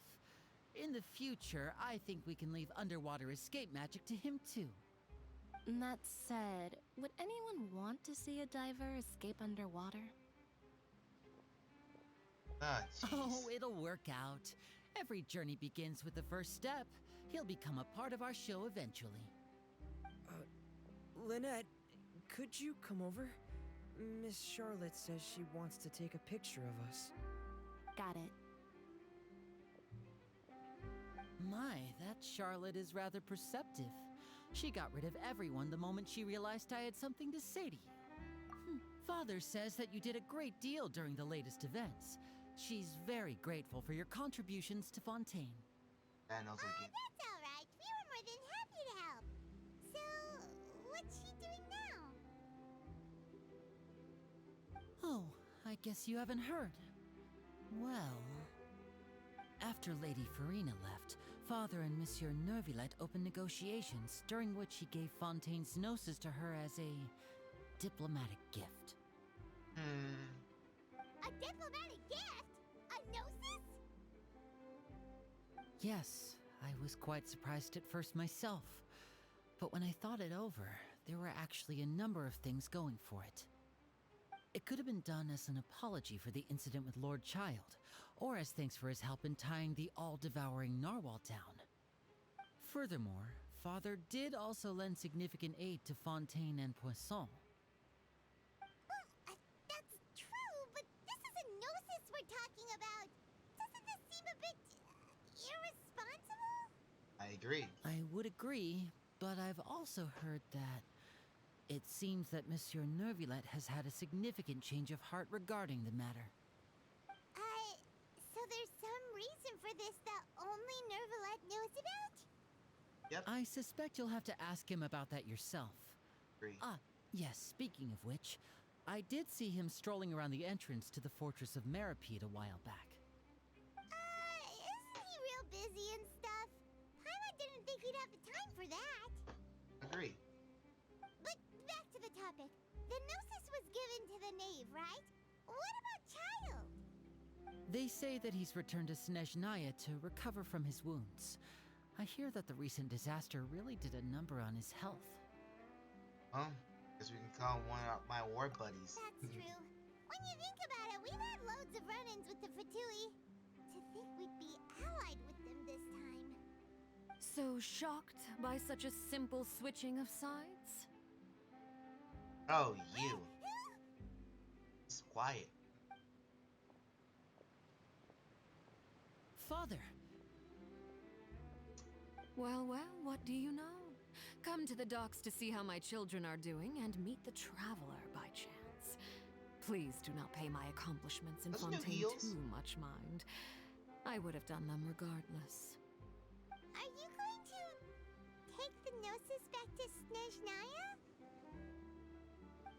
In the future, I think we can leave underwater escape magic to him too. That said, would anyone want to see a diver escape underwater? Oh, it'll work out. Every journey begins with the first step. He'll become a part of our show eventually. Lynette, could you come over? Miss Charlotte says she wants to take a picture of us. Got it. My, that Charlotte is rather perceptive. She got rid of everyone the moment she realized I had something to say to you. Father says that you did a great deal during the latest events. She's very grateful for your contributions to Fontaine. And also That's all right. We were more than happy to help. So, what's she doing now? Oh, I guess you haven't heard. Well, after Lady Farina left, Father and Monsieur Nervilette opened negotiations, during which he gave Fontaine's gnosis to her as a diplomatic gift. A diplomatic gift? A gnosis? Yes, I was quite surprised at first myself. But when I thought it over, there were actually a number of things going for it. It could have been done as an apology for the incident with Lord Child, or as thanks for his help in tying the all-devouring narwhal down. Furthermore, Father did also lend significant aid to Fontaine and Poisson. That's true, but this is a gnosis we're talking about. Doesn't this seem a bit irresponsible? I agree. I would agree, but I've also heard that it seems that Monsieur Nervilette has had a significant change of heart regarding the matter. So there's some reason for this that only Nervilette knows about? Yep. I suspect you'll have to ask him about that yourself. Agree. Yes, speaking of which, I did see him strolling around the entrance to the Fortress of Meripede a while back. Isn't he real busy and stuff? Paimon didn't think he'd have the time for that. Agree. But back to the topic. The gnosis was given to the knave, right? What about Child? They say that he's returned to Snezhnaya to recover from his wounds. I hear that the recent disaster really did a number on his health. Guess we can call him one of my war buddies. That's true. When you think about it, we've had loads of run-ins with the Fatui. To think we'd be allied with them this time. So shocked by such a simple switching of sides? Oh, you. It's quiet. Father. Well, what do you know? Come to the docks to see how my children are doing and meet the traveler by chance. Please do not pay my accomplishments in Fontaine too much mind. I would have done them regardless. Are you going to take the Gnosis back to Snezhnaya?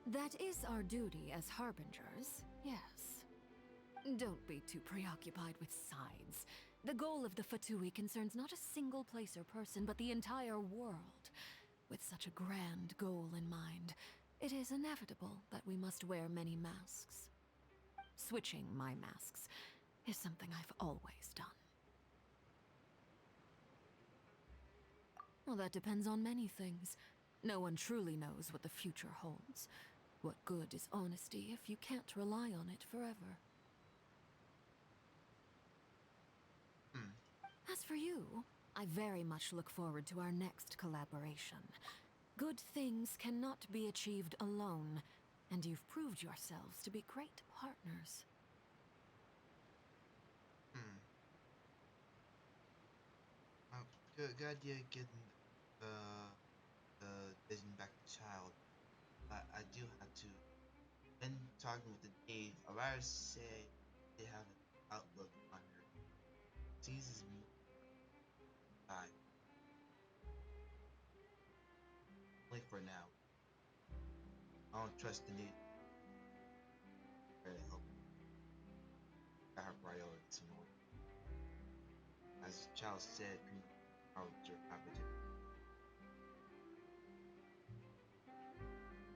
That is our duty as harbingers, yes. Don't be too preoccupied with sides. The goal of the Fatui concerns not a single place or person, but the entire world. With such a grand goal in mind, it is inevitable that we must wear many masks. Switching my masks is something I've always done. Well, that depends on many things. No one truly knows what the future holds. What good is honesty if you can't rely on it forever? As for you, I very much look forward to our next collaboration. Good things cannot be achieved alone, and you've proved yourselves to be great partners. Good idea getting getting back the child. I do have to. When talking with the Dave, Alara said they have an outlook on her. Sees his time. Only for now. I don't trust the new. Really hope. Got her priorities in order. As the child said, your opportunity.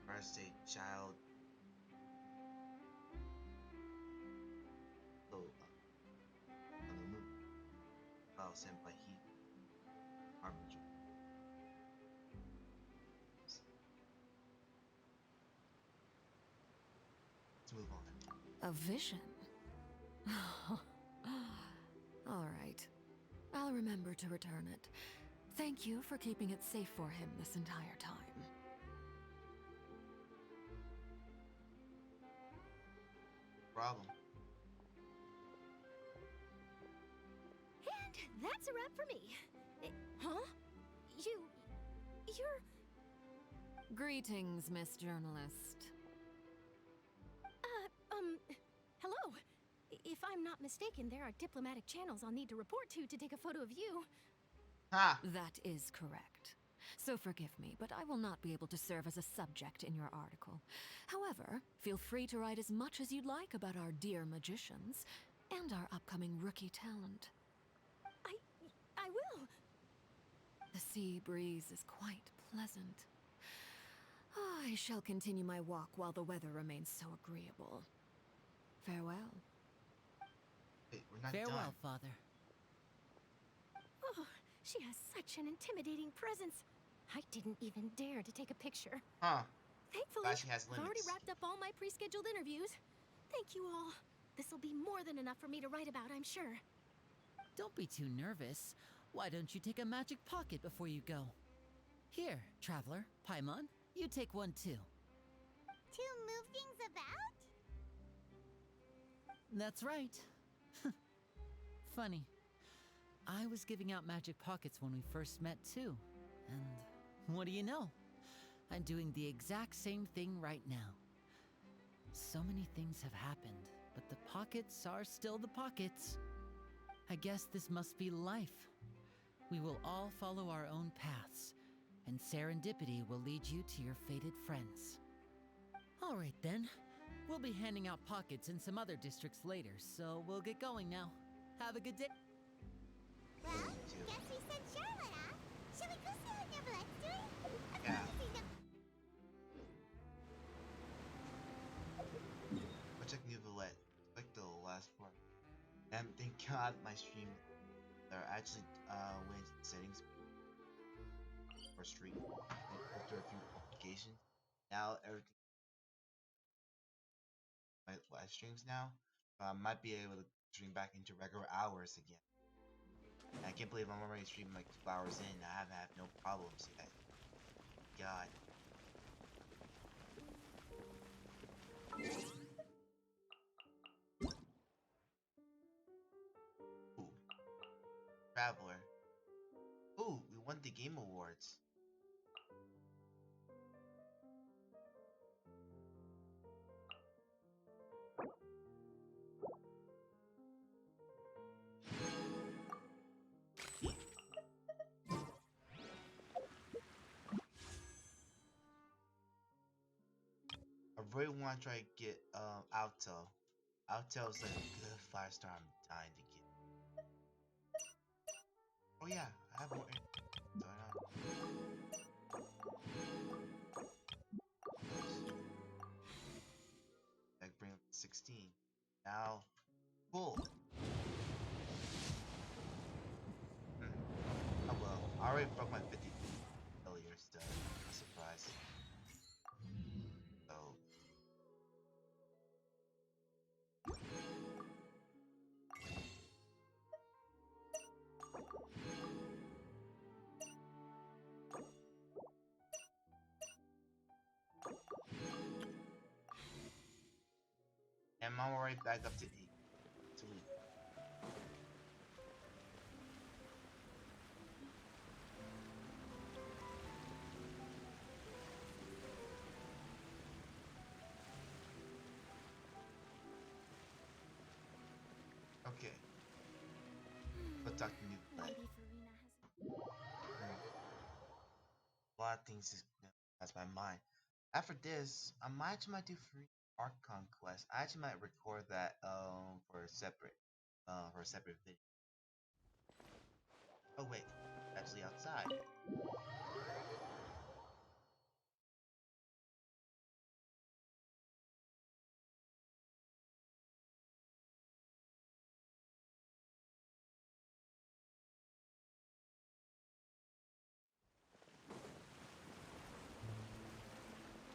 Or I say child. So, on the moon. Child sent by he. Harbinger. Let's move on. A vision? All right. I'll remember to return it. Thank you for keeping it safe for him this entire time. Problem. And that's a wrap for me. Huh? You're... Greetings, Miss Journalist. Hello. If I'm not mistaken, there are diplomatic channels I'll need to report to take a photo of you. That is correct. So forgive me, but I will not be able to serve as a subject in your article. However, feel free to write as much as you'd like about our dear magicians and our upcoming rookie talent. I will. The sea breeze is quite pleasant. I shall continue my walk while the weather remains so agreeable. Farewell. Wait, we're not Farewell, done. Father. Oh, she has such an intimidating presence. I didn't even dare to take a picture. Thankfully, She has I've already limits. wrapped up all my pre-scheduled interviews. Thank you all. This'll be more than enough for me to write about, I'm sure. Don't be too nervous. Why don't you take a magic pocket before you go? Here, Traveler, Paimon, you take one too. To move things about? That's right. Funny. I was giving out magic pockets when we first met too. And what do you know? I'm doing the exact same thing right now. So many things have happened, but the pockets are still the pockets. I guess this must be life. We will all follow our own paths, and serendipity will lead you to your fated friends. All right then. We'll be handing out pockets in some other districts later, so we'll get going now. Have a good day. Well, guess we sent Charlotte off. Shall we go see how Neverlette's doing? Yeah. I'll check Neverlet. Like the last part. And thank God my stream actually went into settings for stream and filter a few applications. Now everything my live streams now, I might be able to stream back into regular hours again. And I can't believe I'm already streaming like 2 hours in. I haven't had no problems yet. God. Ooh. Traveler. Ooh, we won the Game Awards. I really want to try to get Alto. Alto's like a good 5-star I'm dying to get. Oh yeah, I have more going on. Like bring up to 16. Now, cool. Oh well, I already broke my 50 earlier, so no surprise. So. And I'm already back up to 8. Sweet. Okay. Let's talk to new play. A lot of things is that's my mind. After this, I might do free art conquest. I actually might record that for a separate video. Oh wait, actually outside.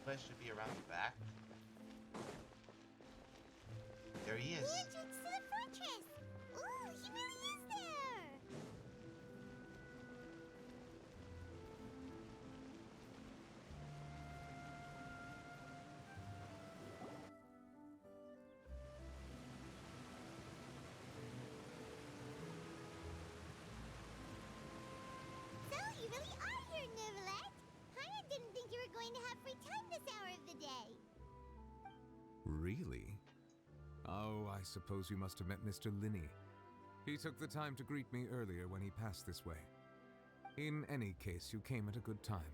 But should be around the back. There he is. The entrance to the fortress! Ooh, he really is there! So, you really are here, Neuvillette! Paimon didn't think you were going to have free time this hour of the day. Really? Oh, I suppose you must have met Mr. Linney. He took the time to greet me earlier when he passed this way. In any case, you came at a good time.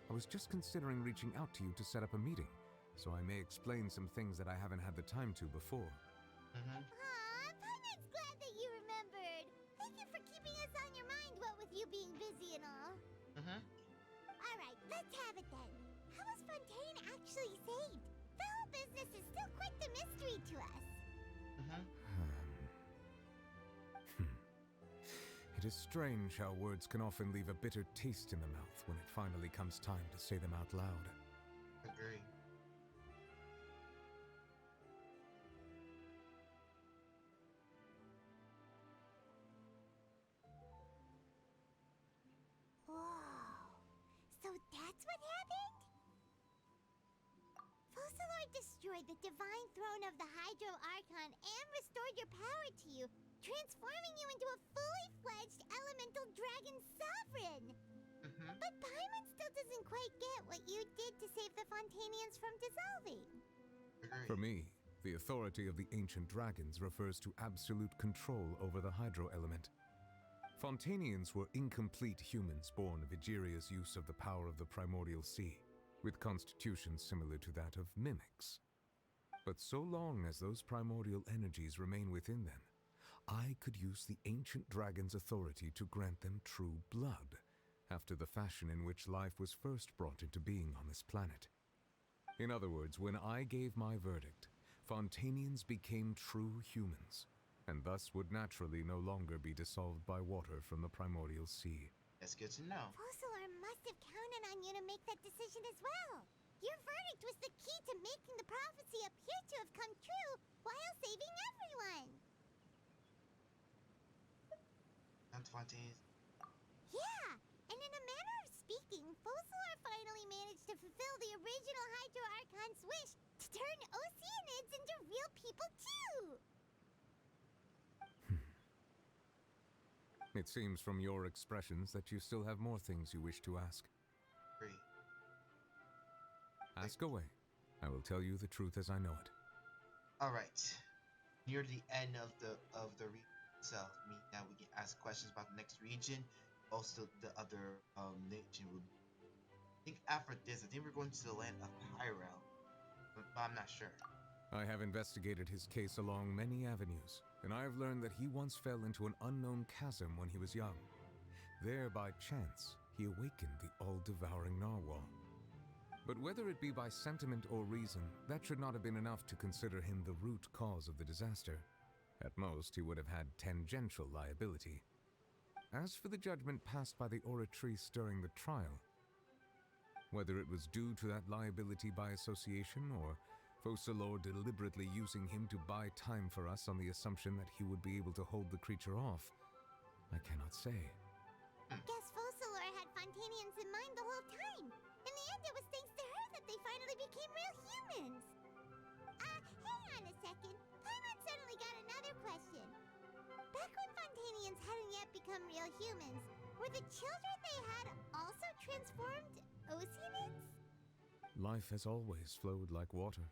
I was just considering reaching out to you to set up a meeting, so I may explain some things that I haven't had the time to before. Aw, Paimon's glad that you remembered. Thank you for keeping us on your mind, what with you being busy and all. Alright, let's have it then. How was Fontaine actually saved? The whole business is still quite the mystery to us. It is strange how words can often leave a bitter taste in the mouth when it finally comes time to say them out loud. Agree. Whoa. So that's what happened? Fossilord destroyed the divine throne of the Hydro Archon and restored your power to you, transforming you into a fully fledged elemental dragon sovereign. But Paimon still doesn't quite get what you did to save the Fontainians from dissolving. For me, the authority of the ancient dragons refers to absolute control over the hydro element. Fontainians were incomplete humans born of Egeria's use of the power of the primordial sea, with constitutions similar to that of mimics. But so long as those primordial energies remain within them, I could use the ancient dragon's authority to grant them true blood, after the fashion in which life was first brought into being on this planet. In other words, when I gave my verdict, Fontainians became true humans, and thus would naturally no longer be dissolved by water from the primordial sea. That's good to know. Fossilor must have counted on you to make that decision as well. Your verdict was the key to making the prophecy appear to have come true while saving everyone. And Fontaine. Yeah, and in a manner of speaking, Focalor finally managed to fulfill the original Hydro Archon's wish to turn Oceanids into real people too. It seems from your expressions that you still have more things you wish to ask. Great. Ask away. I will tell you the truth as I know it. All right. Near the end of the region itself, meaning that we can ask questions about the next region. Also, the other nation will. I think after this, I think we're going to the land of Hyrule, but I'm not sure. I have investigated his case along many avenues, and I have learned that he once fell into an unknown chasm when he was young. There, by chance, he awakened the all-devouring narwhal. But whether it be by sentiment or reason, that should not have been enough to consider him the root cause of the disaster. At most, he would have had tangential liability. As for the judgment passed by the Oratrice during the trial, whether it was due to that liability by association or Focalor deliberately using him to buy time for us on the assumption that he would be able to hold the creature off, I cannot say. Guess Focalor had Fontanians in mind the whole time. In the end, it was thanks to her that they finally became real humans. Hang on a second. Paimon suddenly got another question. Back when Fontanians hadn't yet become real humans, were the children they had also transformed Oceanids? Life has always flowed like water.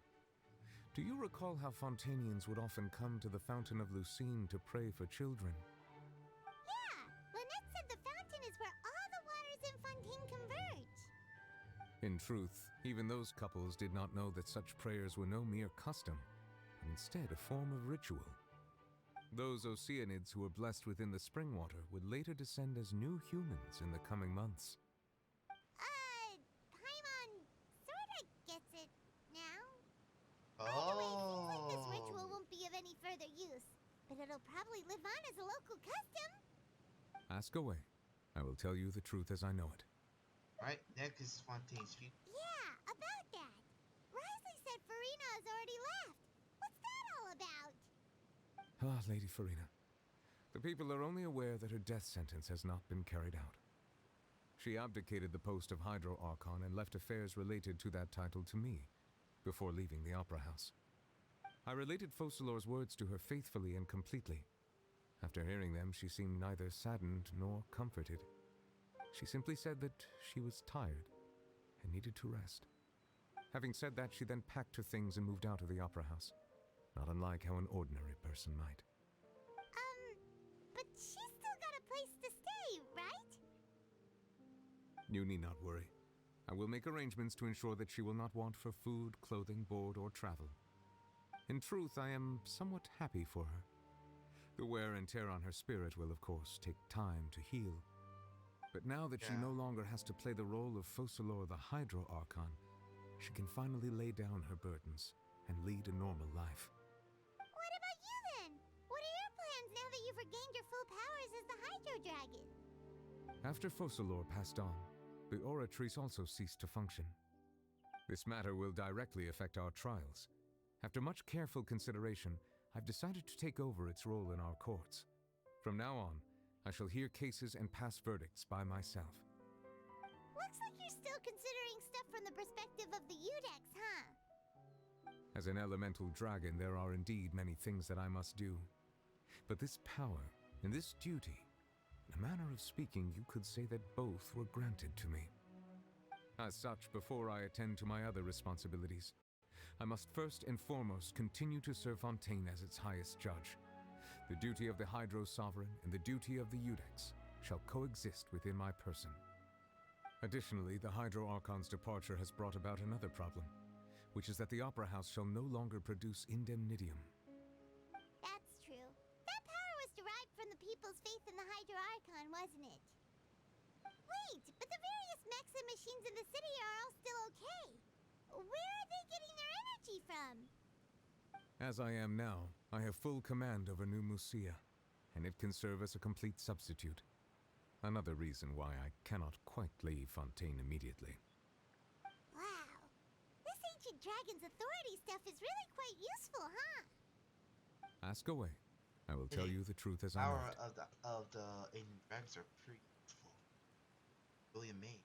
Do you recall how Fontanians would often come to the Fountain of Lucine to pray for children? Yeah, Lynette said the fountain is where all the waters in Fontaine converge. In truth, even those couples did not know that such prayers were no mere custom, but instead a form of ritual. Those Oceanids who were blessed within the spring water would later descend as new humans in the coming months. Paimon sorta gets it now. Oh. By the way, it seems like this ritual won't be of any further use, but it'll probably live on as a local custom. Ask away. I will tell you the truth as I know it. Alright, next is Fontaine's future. Yeah, about that. Risley said Farina has already left. What's that all about? Ah, Lady Farina. The people are only aware that her death sentence has not been carried out. She abdicated the post of Hydro Archon and left affairs related to that title to me, before leaving the Opera House. I related Focalor's words to her faithfully and completely. After hearing them, she seemed neither saddened nor comforted. She simply said that she was tired and needed to rest. Having said that, she then packed her things and moved out of the Opera House, not unlike how an ordinary person might. But she's still got a place to stay, right? You need not worry. I will make arrangements to ensure that she will not want for food, clothing, board, or travel. In truth, I am somewhat happy for her. The wear and tear on her spirit will, of course, take time to heal. But now that she no longer has to play the role of Focalor the Hydro Archon, she can finally lay down her burdens and lead a normal life. What about you then? What are your plans now that you've regained your full powers as the Hydro Dragon? After Focalor passed on, the Oratrice also ceased to function. This matter will directly affect our trials. After much careful consideration, I've decided to take over its role in our courts. From now on, I shall hear cases and pass verdicts by myself. Looks like you're still considering stuff from the perspective of the Udex, huh? As an elemental dragon, there are indeed many things that I must do. But this power and this duty, in a manner of speaking, you could say that both were granted to me. As such, before I attend to my other responsibilities, I must first and foremost continue to serve Fontaine as its highest judge. The duty of the Hydro Sovereign and the duty of the Udex shall coexist within my person. Additionally, the Hydro Archon's departure has brought about another problem, which is that the Opera House shall no longer produce indemnitium. That's true. That power was derived from the people's faith in the Hydro Archon, wasn't it? Wait, but the various mechs and machines in the city are all still okay. Where are they getting their energy from? As I am now, I have full command over New Musia, and it can serve as a complete substitute. Another reason why I cannot quite leave Fontaine immediately. Wow. ancient dragon's authority stuff is really quite useful, huh? Ask away. I will tell you the truth as I know Power it. of the ancient dragons are pretty useful. Really amazing.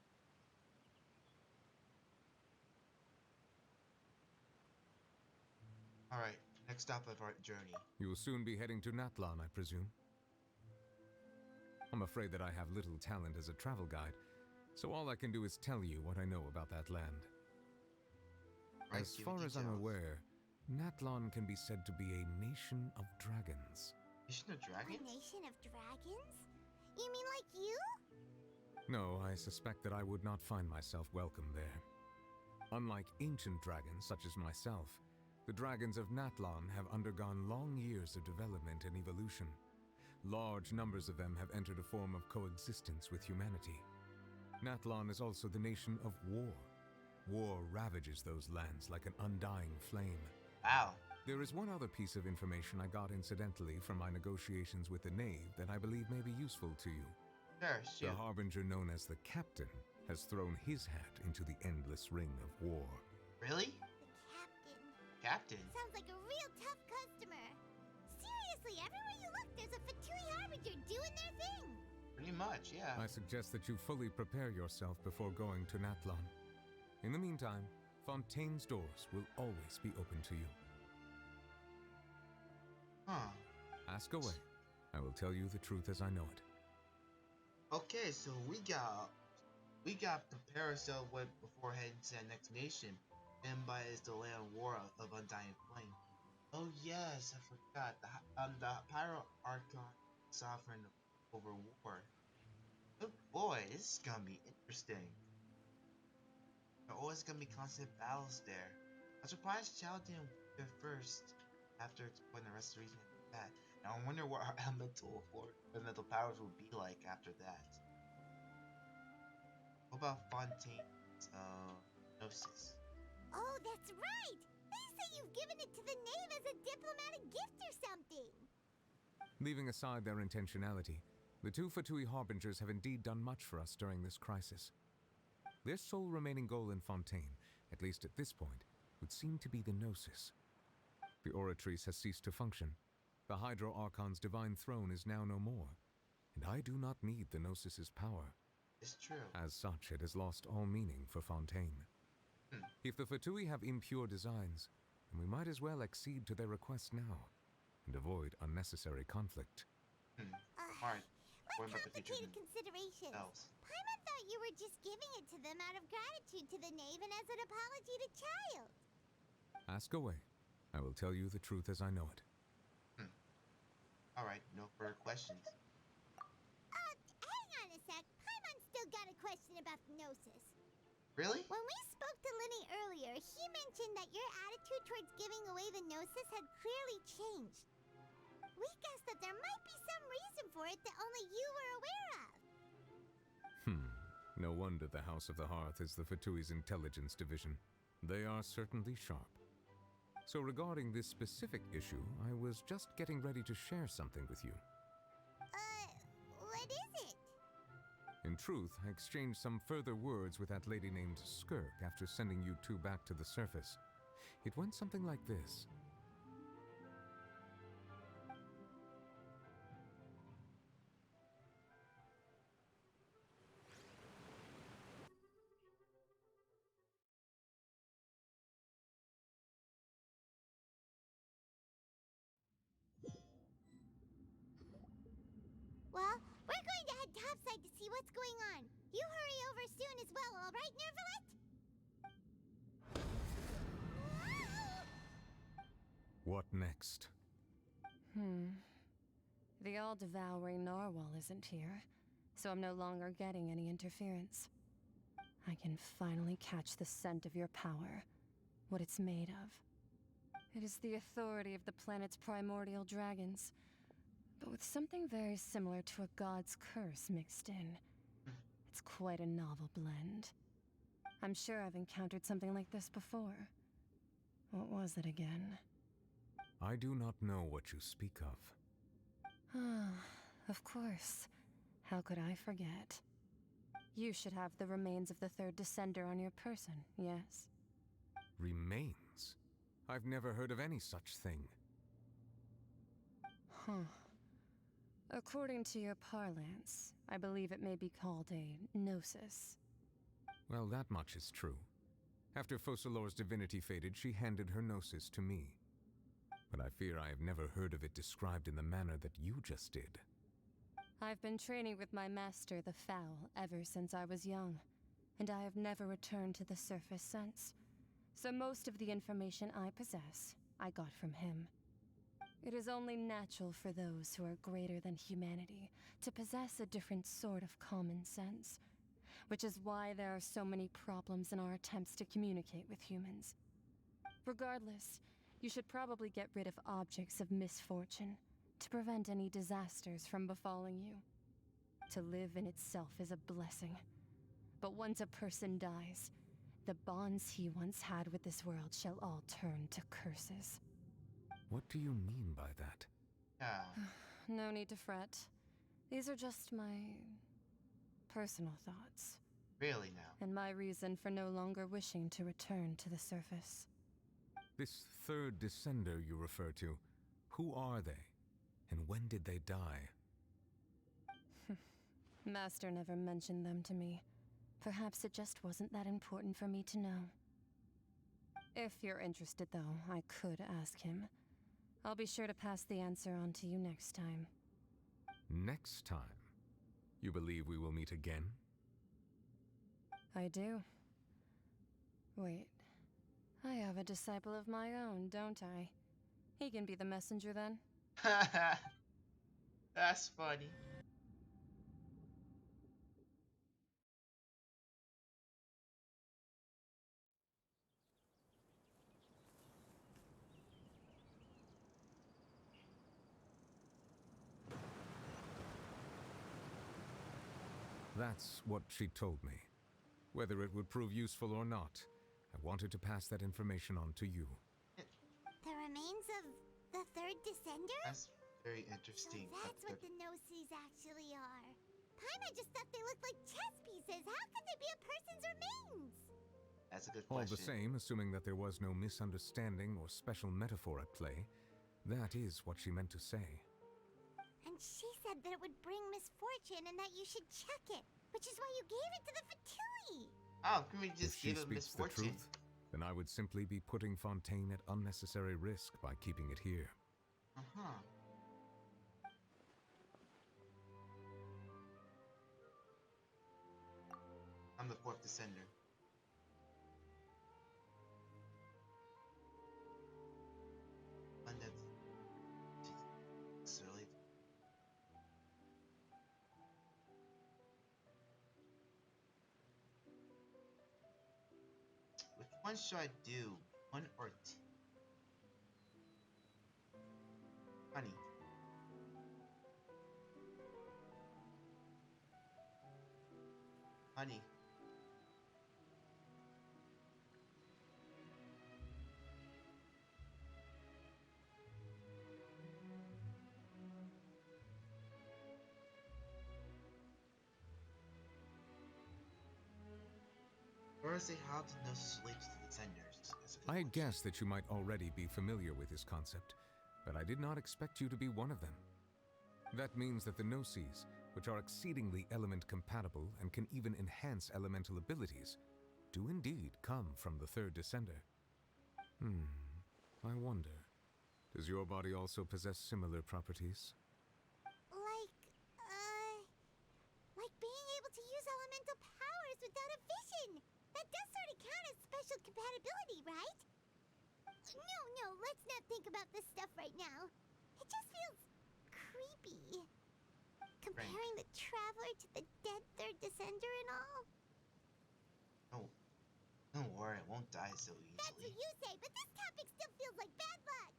Alright, next stop of our journey. You will soon be heading to Natlan, I presume. I'm afraid that I have little talent as a travel guide, so all I can do is tell you what I know about that land. Right, As far as I'm aware, Natlan can be said to be a nation of dragons. Nation of dragons? A nation of dragons? You mean like you? No, I suspect that I would not find myself welcome there. Unlike ancient dragons such as myself, the dragons of Natlan have undergone long years of development and evolution. Large numbers of them have entered a form of coexistence with humanity. Natlan is also the nation of war. War ravages those lands like an undying flame. Wow. There is one other piece of information I got incidentally from my negotiations with the Knave that I believe may be useful to you. Sure, shoot. The Harbinger known as the Captain has thrown his hat into the endless ring of war. Really? The Captain? Sounds like a real tough customer. Seriously, everywhere you look, there's a Fatui Harbinger doing their thing. Pretty much, yeah. I suggest that you fully prepare yourself before going to Natlan. In the meantime, Fontaine's doors will always be open to you. Huh. Ask away. I will tell you the truth as I know it. Okay, so we got to prepare ourselves with before heading to that next nation. And by is the land war of Undying Flame. Oh yes, I forgot. The Pyro Archon sovereign over war. Oh boy, this is gonna be interesting. There are always gonna be constant battles there. I'm surprised Chao didn't win first after exploring the rest of the region like that. Now I wonder what our elemental powers will be like after that. What about Fontaine's Gnosis? Oh, that's right! They say you've given it to the Knave as a diplomatic gift or something! Leaving aside their intentionality, the two Fatui Harbingers have indeed done much for us during this crisis. Their sole remaining goal in Fontaine, at least at this point, would seem to be the Gnosis. The Oratrice has ceased to function. The Hydro Archon's divine throne is now no more, and I do not need the Gnosis's power. It's true. As such, it has lost all meaning for Fontaine. If the Fatui have impure designs, then we might as well accede to their request now, and avoid unnecessary conflict. Alright. What complicated considerations? Paimon thought you were just giving it to them out of gratitude to the Knave and as an apology to Child. Ask away. I will tell you the truth as I know it. Alright, no further questions. Hang on a sec. Paimon's still got a question about the Gnosis. Really? When we spoke to Linny earlier, he mentioned that your attitude towards giving away the Gnosis had clearly changed. We guessed that there might be some reason for it that only you were aware of. No wonder the House of the Hearth is the Fatui's intelligence division. They are certainly sharp. So regarding this specific issue, I was just getting ready to share something with you. What is it? In truth, I exchanged some further words with that lady named Skirk after sending you two back to the surface. It went something like this. Well, we're going to head topside to see what's going on. You hurry over soon as well, all right, Nervalet? What next? The all-devouring narwhal isn't here, so I'm no longer getting any interference. I can finally catch the scent of your power, what it's made of. It is the authority of the planet's primordial dragons, but with something very similar to a god's curse mixed in. It's quite a novel blend. I'm sure I've encountered something like this before. What was it again? I do not know what you speak of. Of course. How could I forget? You should have the remains of the third descender on your person, yes? Remains? I've never heard of any such thing. Huh. According to your parlance, I believe it may be called a gnosis. Well, that much is true. After Focalor's divinity faded, she handed her gnosis to me. But I fear I have never heard of it described in the manner that you just did. I've been training with my master, the Foul, ever since I was young, and I have never returned to the surface since. So most of the information I possess, I got from him. It is only natural for those who are greater than humanity to possess a different sort of common sense, which is why there are so many problems in our attempts to communicate with humans. Regardless, you should probably get rid of objects of misfortune to prevent any disasters from befalling you. To live in itself is a blessing. But once a person dies, the bonds he once had with this world shall all turn to curses. What do you mean by that? No need to fret. These are just my personal thoughts. Really now? And my reason for no longer wishing to return to the surface. This third descender you refer to, who are they? And when did they die? Master never mentioned them to me. Perhaps it just wasn't that important for me to know. If you're interested, though, I could ask him. I'll be sure to pass the answer on to you next time. Next time? You believe we will meet again? I do. Wait. I have a disciple of my own, don't I? He can be the messenger then. That's funny. That's what she told me. Whether it would prove useful or not, I wanted to pass that information on to you. The remains of the third descender? That's very interesting. So that's what the Gnosis actually are. Paimon just thought they looked like chess pieces. How could they be a person's remains? That's a good All question. the same, assuming that there was no misunderstanding or special metaphor at play, that is what she meant to say. And she said that it would bring misfortune and that you should check it, which is why you gave it to the Fatui. Oh, can we just If she give it speaks the misfortune? truth, then I would simply be putting Fontaine at unnecessary risk by keeping it here. I'm the fourth descender. And that's really. Which one should I do? One or two? Honey. Honey. Or say how to know slaves to the senders. I had guessed that you might already be familiar with this concept, but I did not expect you to be one of them. That means that the Gnosis, which are exceedingly element compatible and can even enhance elemental abilities, do indeed come from the third descender. I wonder, does your body also possess similar properties? Like being able to use elemental powers without a vision. That does sort of count as special compatibility, right? No, let's not think about this stuff right now. It just feels creepy. Comparing the Traveler to the dead third descender and all. Oh, don't worry, I won't die so easily. That's what you say, but this topic still feels like bad luck.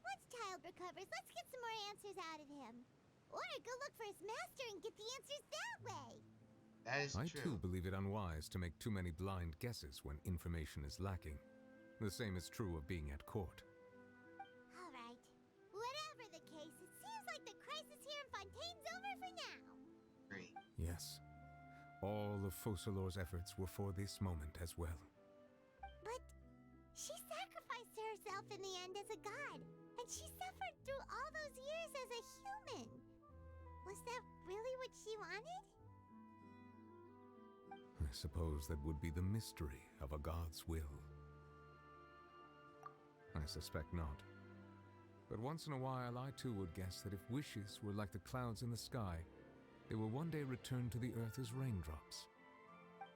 Once Child recovers, let's get some more answers out of him. Or go look for his master and get the answers that way. That is I true. too believe it unwise to make too many blind guesses when information is lacking. The same is true of being at court. Alright. Whatever the case, it seems like the crisis here in Fontaine's over for now. Great. Yes. All of Focalor's efforts were for this moment as well. as a human. Was that really what she wanted? I suppose that would be the mystery of a god's will. I suspect not. But once in a while, I too would guess that if wishes were like the clouds in the sky, they will one day return to the earth as raindrops.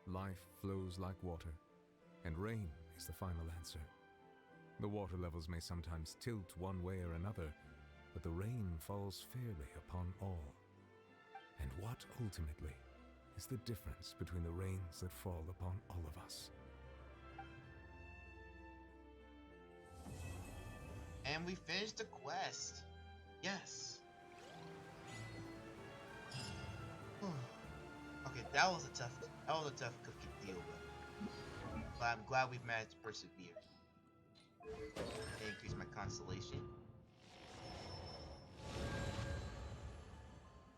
Life flows like water, and rain is the final answer. The water levels may sometimes tilt one way or another, but the rain falls fairly upon all. And what, ultimately, is the difference between the rains that fall upon all of us? And we finished the quest. Yes. Okay, that was a tough cookie to deal with. But I'm glad we've managed to persevere. Increase my consolation.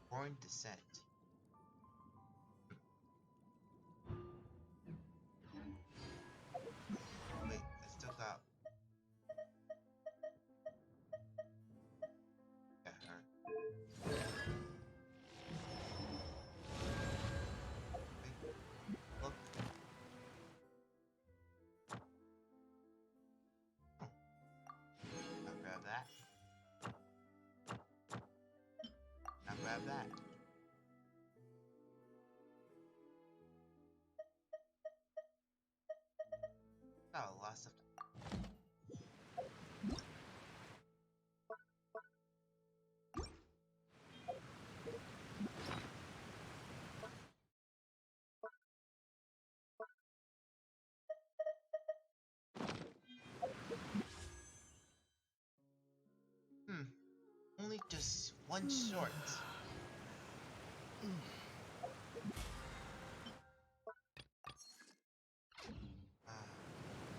Foreign descent. Wait, I still got. Yeah, her. Look. I'll grab that. I'll grab that. Got a lot of stuff. Only just one short.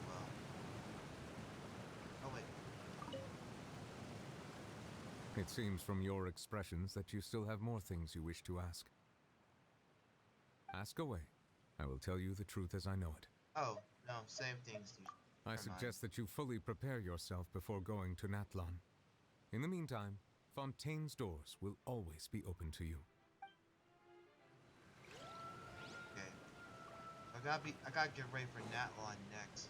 Well. Oh wait. It seems from your expressions that you still have more things you wish to ask. Ask away. I will tell you the truth as I know it. Oh, no, same things. I suggest that you fully prepare yourself before going to Natlan. In the meantime, Fontaine's doors will always be open to you. Okay. I gotta get ready for Natlan next.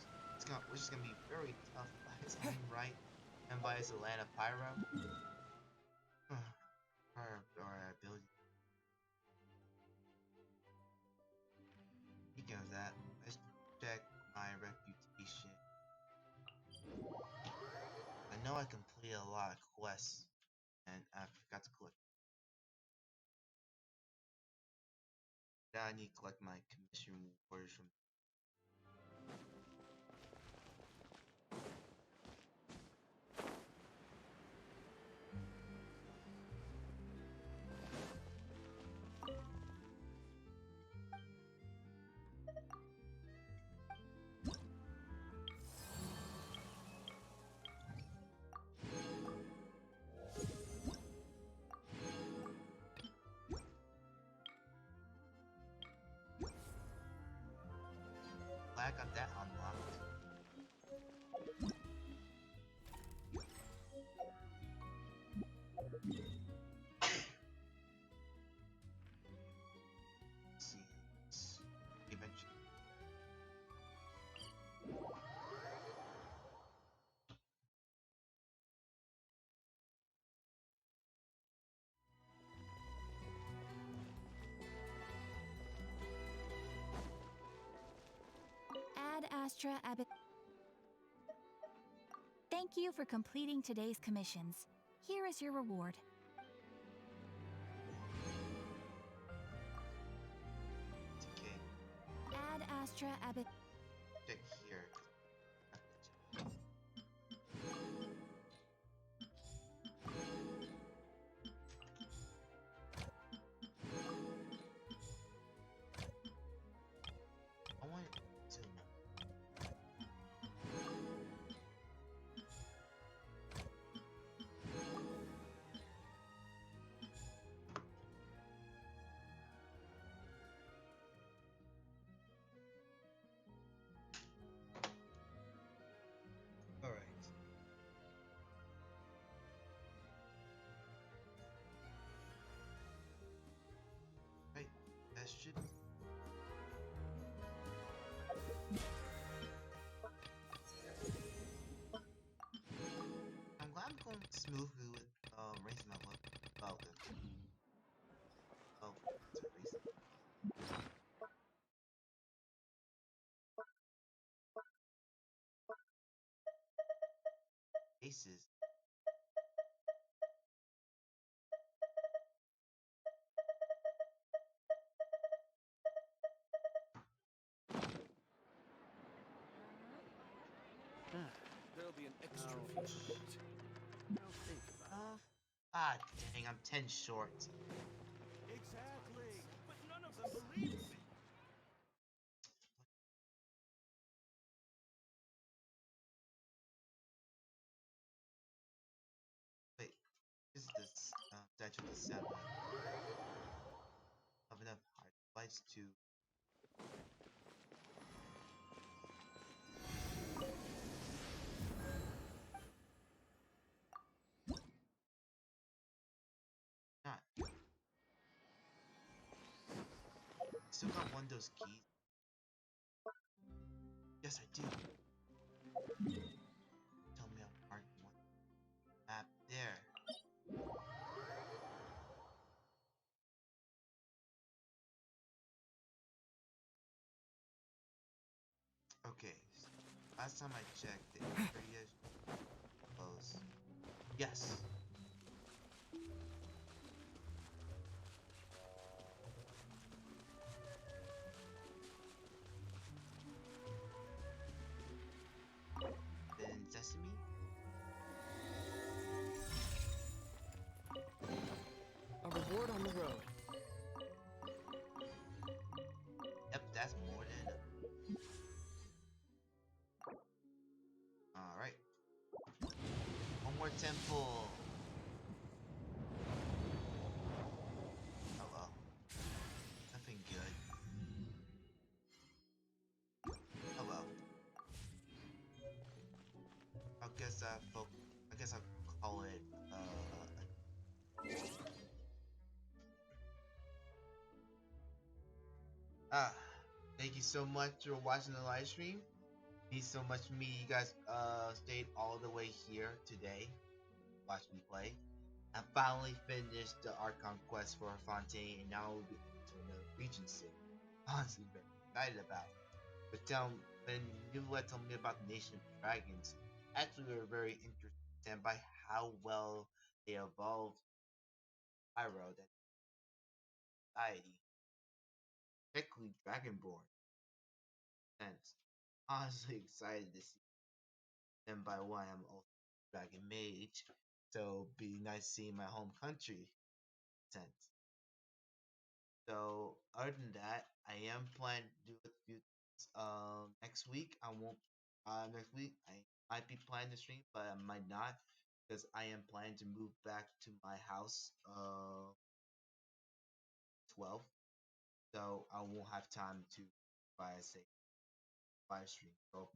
Which is gonna be very tough by its own right. And by its Atlanta Pyro. Our ability. Speaking of that, let's check my reputation. I know I completed a lot of quests, and I forgot to collect. Now I need to collect my commission rewards from. I got that unlocked. Let's see. Eventually. Ad Astra Abbot. Thank you for completing today's commissions. Here is your reward. Okay. Ad Astra Abbot. Check here. I want to smoothly with raising level up. Well, well, it's a race. Aces. There'll be an extra Ouch. fee for that. I'll think about it. Ah, dang, I'm 10 short. Exactly. But none of them believe me. Wait, this is the statue of the 7. Have enough hard lights to. Not. Still got one of those keys. Yes, I do. Tell me I'm marking one map there. Okay. Last time I checked, the area close. Yes. Then Sesame. A reward on the road. Yep, that's more than enough. Alright. One more temple. Oh well. Nothing good. Oh well. I guess I'll call it ah, thank you so much for watching the live stream. Means so much to me. You guys stayed all the way here today. Watch me play. I finally finished the Archon quest for Fontaine, and now we'll be entering the Regency. Honestly, very excited about it. But when Newlet told me about the Nation of Dragons, actually we were very interested by how well they evolved Pyro, that society, particularly Dragonborn. And honestly excited to see them by one. I'm also a Dragon Mage, so it'd be nice seeing my home country. Sense. So other than that, I am planning to do a few things. Next week I won't. Next week I might be planning to stream, but I might not because I am planning to move back to my house. 12, so I won't have time to buy a say live stream. So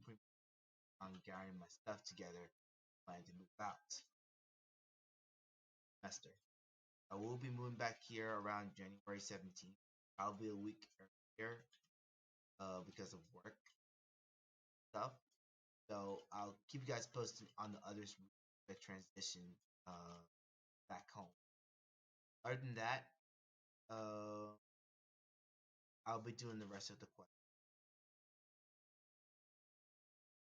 I'm gathering my stuff together, planning to move out. Semester. I will be moving back here around January 17th, probably a week earlier, because of work stuff. So I'll keep you guys posted on the others that transition back home. Other than that, I'll be doing the rest of the quest.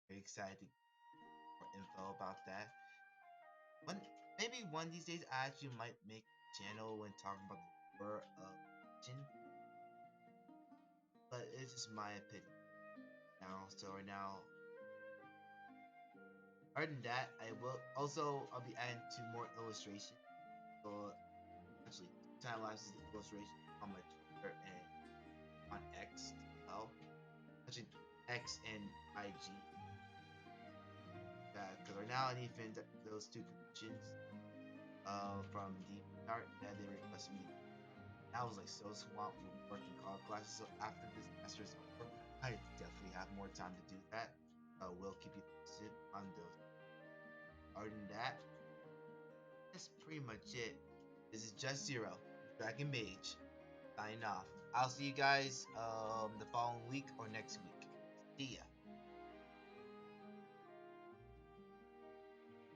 Very excited for info about that. Maybe one of these days I actually might make a channel when talking about the lore of Genshin, but it's just my opinion now. So right now, other than that, I'll be adding 2 more illustrations. So actually, time lapses illustration on my Twitter and on X as well. Actually, X and IG. Because right now I need to finish those 2 commissions from the art that they requested me. I was like so swamped with working college classes. So after this semester is over, I definitely have more time to do that. We'll keep you posted on those. Other than that, that's pretty much it. This is JustZero, Dragon Mage, signing off. I'll see you guys the following week or next week. See ya.